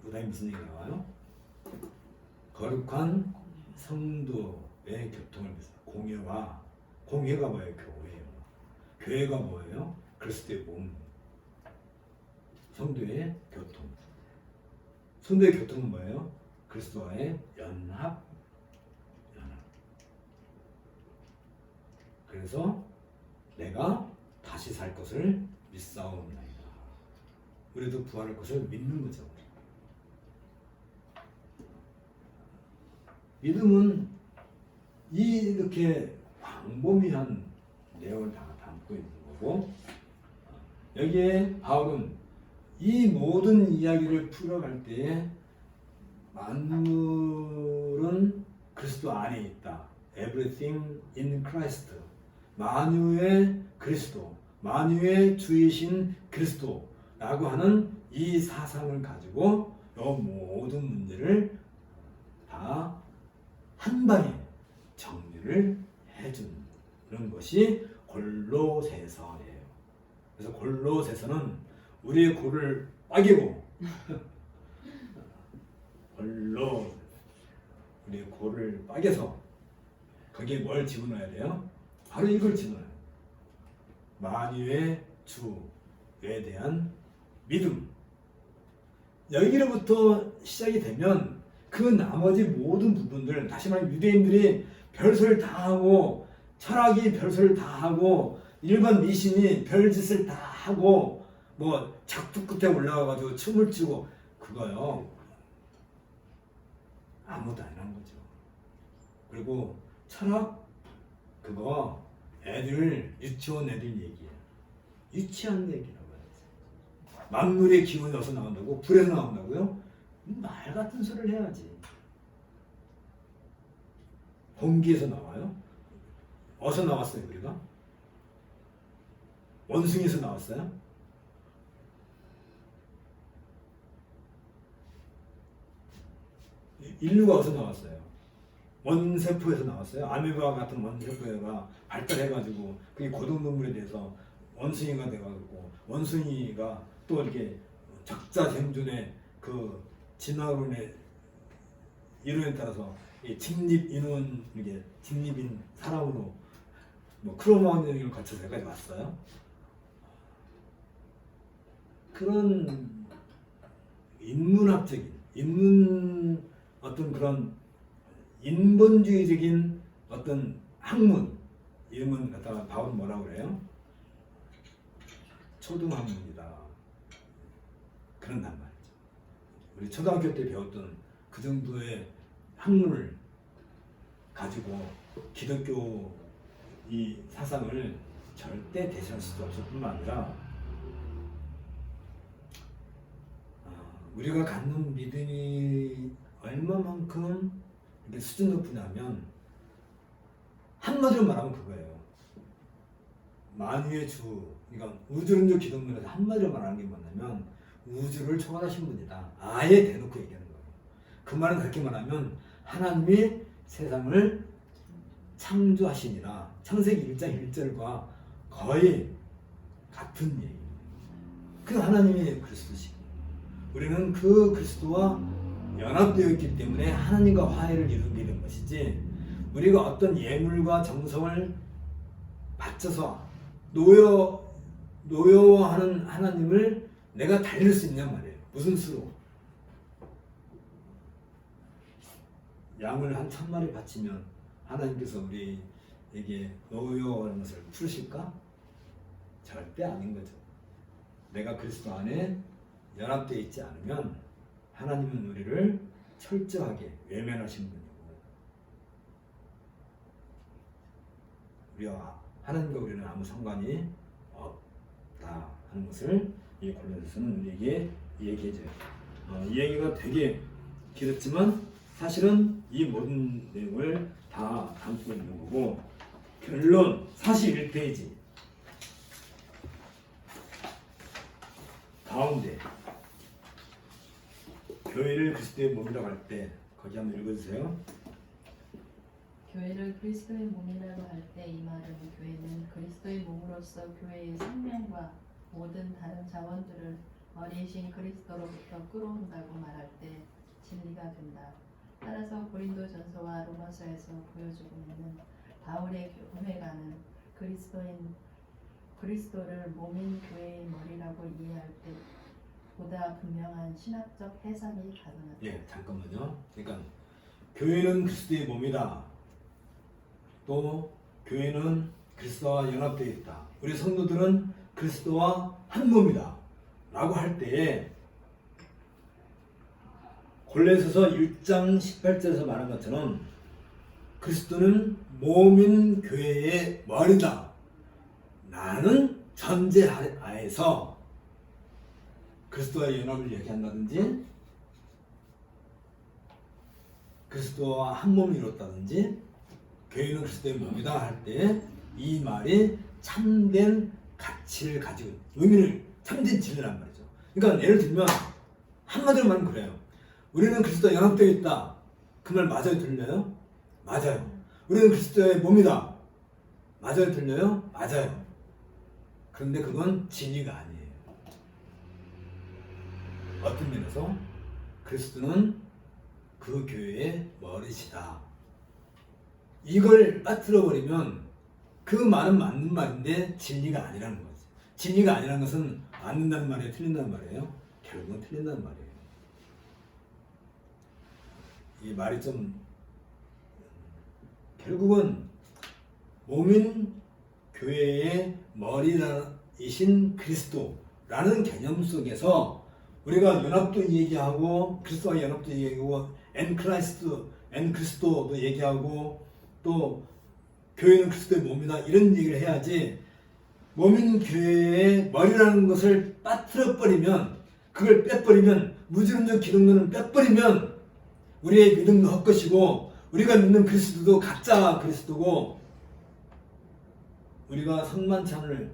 무당이 무슨 얘기 나와요? 거룩한 성도의 교통을 위해서 공회가 뭐예요? 교회예요. 교회가 뭐예요? 그리스도의 몸. 성도의 교통. 성도의 교통은 뭐예요? 그리스도와의 연합. 그래서 내가 다시 살 것을 믿사옵나이다. 우리도 부활할 것을 믿는 거죠. 믿음은 이렇게 광범위한 내용을 다 담고 있는 거고 여기에 바울은 이 모든 이야기를 풀어갈 때에 만물은 그리스도 안에 있다. Everything in Christ. 만유의 그리스도, 만유의 주이신 그리스도라고 하는 이 사상을 가지고 이 모든 문제를 다 한 방에 정리를 해주는 것이 골로새서예요. 그래서 골로새서는 우리의 골을 빠개고 우리의 골을 빠개서 거기에 뭘 집어넣어야 돼요? 바로 이걸 집어넣어요. 만유의 주에 대한 믿음. 여기로부터 시작이 되면 그 나머지 모든 부분들, 다시 말하면 유대인들이 별소리를 다 하고 철학이 별소리를 다 하고 일반 미신이 별짓을 다 하고 뭐 작두 끝에 올라가가지고 춤을 추고 그거요 아무도 안 한 거죠. 그리고 철학 그거 애들 유치원 애들 얘기예요. 유치한 얘기라고 해요. 만물의 기운이 어디서 나온다고? 불에서 나온다고요? 말 같은 소리를 해야지. 공기에서 나와요? 어디서 나왔어요 우리가? 원숭이에서 나왔어요? 인류가 어디서 나왔어요? 원세포에서 나왔어요? 아메바 같은 원세포가 발달해가지고 그게 고등동물에 대해서 원숭이가 돼가지고 원숭이가 또 이렇게 적자생존의 그 진화론의 이론에 따라서 직립 인원 이게 직립인 사람으로 뭐 크로마니를 거쳐서 여기까지 왔어요. 그런 인문학적인 어떤 그런 인본주의적인 어떤 학문 이름은 갖다가 바울은 뭐라고 그래요? 초등학문이다. 그런단 말이죠. 우리 초등학교 때 배웠던 그 정도의 학문을 가지고 기독교 이 사상을 절대 대신할 수 없을 뿐만 아니라 우리가 갖는 믿음이 얼마만큼 이렇게 수준 높으냐면 한마디로 말하면 그거예요. 만유의 주, 그러니까 우주론적 기독론에서 한마디로 말하는 게 뭐냐면 우주를 초월하신 분이다. 아예 대놓고 얘기하는 거예요. 그 말은 그렇게 말하면 하나님이 세상을 창조하시니라. 창세기 1장 1절과 거의 같은 얘기예요. 그 하나님이 그리스도시고 우리는 그 그리스도와 연합되어 있기 때문에 하나님과 화해를 이루게 된 것이지, 우리가 어떤 예물과 정성을 바쳐서 노여워하는 하나님을 내가 달릴 수 있냔 말이에요. 무슨 수로? 양을 한 1000마리 바치면 하나님께서 우리에게 노여워하는 것을 풀으실까? 절대 아닌 거죠. 내가 그리스도 안에 연합되어 있지 않으면 하나님은 우리를 철저하게 외면하신 분이고, 우리와 하나님과 우리는 아무 상관이 없다 하는 것을 이 골로새서는 우리에게 얘기해줘요. 이 얘기가 되게 길었지만 사실은 이 모든 내용을 다 담고 있는 거고, 결론 41페이지 가운데 교회를 그리스도의 몸이라고 할 때 거기 한번 읽어주세요. 교회를 그리스도의 몸이라고 할 때 이 말은 교회는 그리스도의 몸으로서 교회의 생명과 모든 다른 자원들을 어리신 그리스도로부터 끌어온다고 말할 때 진리가 된다. 따라서 고린도전서와 로마서에서 보여주고 있는 바울의 교회가는 그리스도를 몸인 교회의 머리라고 이해할 때 보다 분명한 신학적 해석이 가능하다. 예, 잠깐만요. 그러니까 교회는 그리스도의 몸이다. 또 교회는 그리스도와 연합되어 있다. 우리 성도들은 그리스도와 한 몸이다. 라고 할 때에 골로새서 1장 18절에서 말한 것처럼 그리스도는 몸인 교회의 머리다. 라는 전제하에서 그리스도와 연합을 얘기한다든지 그리스도와 한 몸을 이뤘다든지 교회는 그리스도의 몸이다 할 때 이 말이 참된 가치를 가지고 의미를 참된 진리란 말이죠. 그러니까 예를 들면 한마디로 말하면 그래요. 우리는 그리스도와 연합되어 있다. 그 말 맞아요? 들려요? 맞아요. 우리는 그리스도의 몸이다. 맞아요? 들려요? 맞아요. 그런데 그건 진리가 아니에요. 어떤 면에서 그리스도는 그 교회의 머리시다. 이걸 빠뜨려 버리면 그 말은 맞는 말인데 진리가 아니라는 거지. 진리가 아니라는 것은 맞는다는 말이에요? 틀린다는 말이에요? 결국은 틀린다는 말이에요. 이 말이 좀 결국은 몸인 교회의 머리이신 그리스도라는 개념 속에서 우리가 연합도 얘기하고 그리스도와 연합도 얘기하고 그리스도도 얘기하고 또 교회는 그리스도의 몸이다 이런 얘기를 해야지, 몸인 교회의 머리라는 것을 빠뜨려 버리면, 그걸 빼버리면, 무지론적 기독론을 빼버리면 우리의 믿음도 헛것이고 우리가 믿는 그리스도도 가짜 그리스도고, 우리가 성만찬을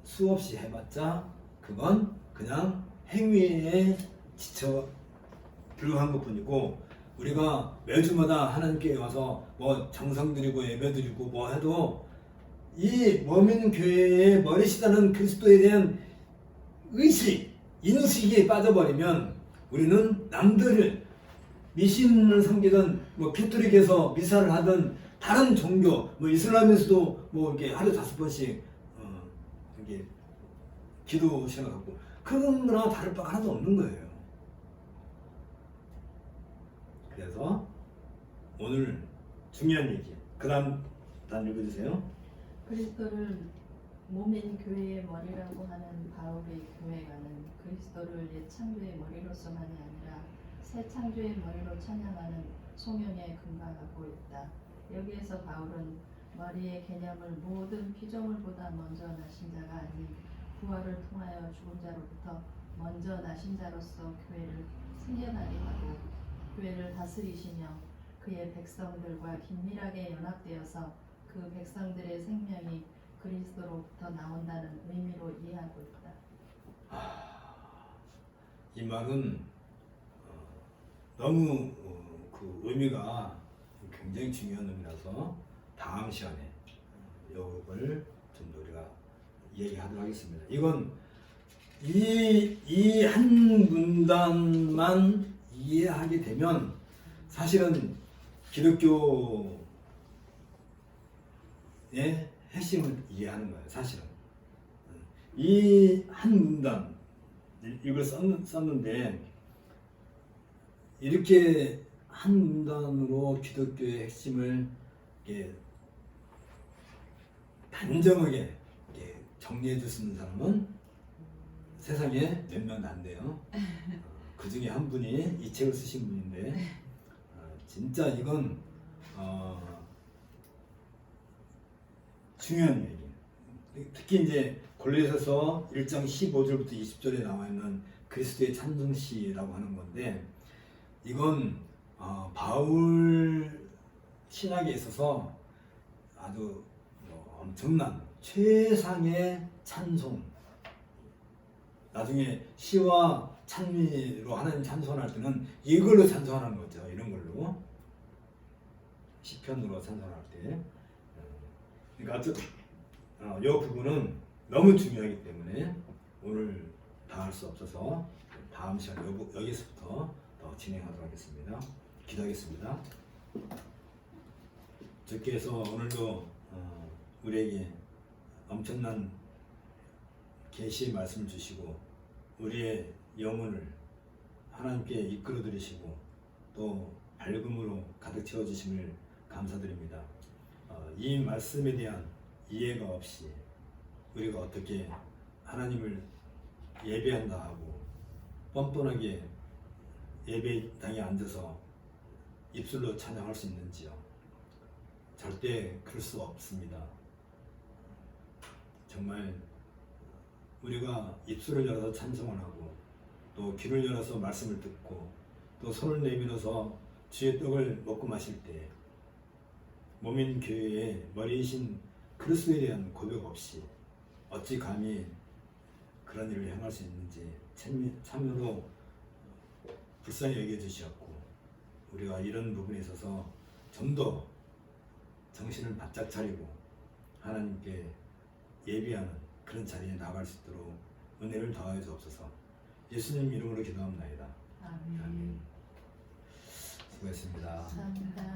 수없이 해봤자 그건 그냥 행위에 지쳐 불과한 것뿐이고, 우리가 매주마다 하나님께 와서 뭐 정성 드리고 예배 드리고 뭐 해도 이 몸인 교회의 머리시다는 그리스도에 대한 의식, 인식이 빠져버리면 우리는 남들을 미신을 섬기던 뭐 캐톨릭에서 미사를 하던 다른 종교, 뭐 이슬람에서도 뭐 이렇게 하루에 5번씩 이렇게 기도 시간 갖고 그런 거랑 다를 바 하나도 없는 거예요. 그래서 오늘 중요한 얘기. 그 다음 읽어주세요. 그리스도를 몸인 교회의 머리라고 하는 바울의 교회가는 그리스도를 옛 창조의 머리로서만이 아니라 새 창조의 머리로 찬양하는 송영에 근거하고 있다. 여기에서 바울은 머리의 개념을 모든 피조물보다 먼저 나신 자가 아닌 부활을 통하여 죽은 자로부터 먼저 나신 자로서 교회를 생겨나게 하고 교회를 다스리시며 그의 백성들과 긴밀하게 연합되어서 그 백성들의 생명이 그리스도로부터 나온다는 의미로 이해하고 있다. 이 말은 너무 그 의미가 굉장히 중요한 의미라서 다음 시간에 이걸 좀 더 우리가 얘기하도록 하겠습니다. 이건 이 한 문단만 이해하게 되면 사실은 기독교의 핵심을 이해하는 거예요. 사실은 이 한 문단 이걸 썼는데 이렇게 한 문단으로 기독교의 핵심을 이렇게 단정하게 이렇게 정리해 줄 수 있는 사람은 세상에 몇 명 안 돼요. 그 중에 한 분이 이 책을 쓰신 분인데 진짜 이건 중요한 얘기예요. 특히 이제 골로새서 1장 15절부터 20절에 나와 있는 그리스도의 찬송시라고 하는 건데 이건 바울 신학에 있어서 아주 엄청난 최상의 찬송. 나중에 시와 찬미로 하나님 찬송할 때는 이걸로 찬송하는 거죠. 이런 걸로 시편으로 찬송할 때. 그러니까 이 부분은 너무 중요하기 때문에 오늘 다 할 수 없어서 다음 시간 여기서부터 더 진행하도록 하겠습니다. 기도하겠습니다. 주께서 오늘도 우리에게 엄청난 계시의 말씀을 주시고 우리의 영혼을 하나님께 이끌어 들이시고 또 밝음으로 가득 채워 주심을 감사드립니다. 이 말씀에 대한 이해가 없이 우리가 어떻게 하나님을 예배한다 하고 뻔뻔하게 예배당에 앉아서 입술로 찬양할 수 있는지요? 절대 그럴 수 없습니다. 정말 우리가 입술을 열어서 찬송을 하고 또 귀를 열어서 말씀을 듣고 또 손을 내밀어서 주의 떡을 먹고 마실 때 몸인 교회의 머리이신 그리스도에 대한 고백 없이 어찌 감히 그런 일을 행할 수 있는지 참으로 불쌍히 여겨주시었고 우리가 이런 부분에 있어서 좀 더 정신을 바짝 차리고 하나님께 예비하는 그런 자리에 나갈 수 있도록 은혜를 더하여 주옵소서. 예수님 이름으로 기도합나이다. 아멘. 아멘. 수고했습니다. 감사합니다.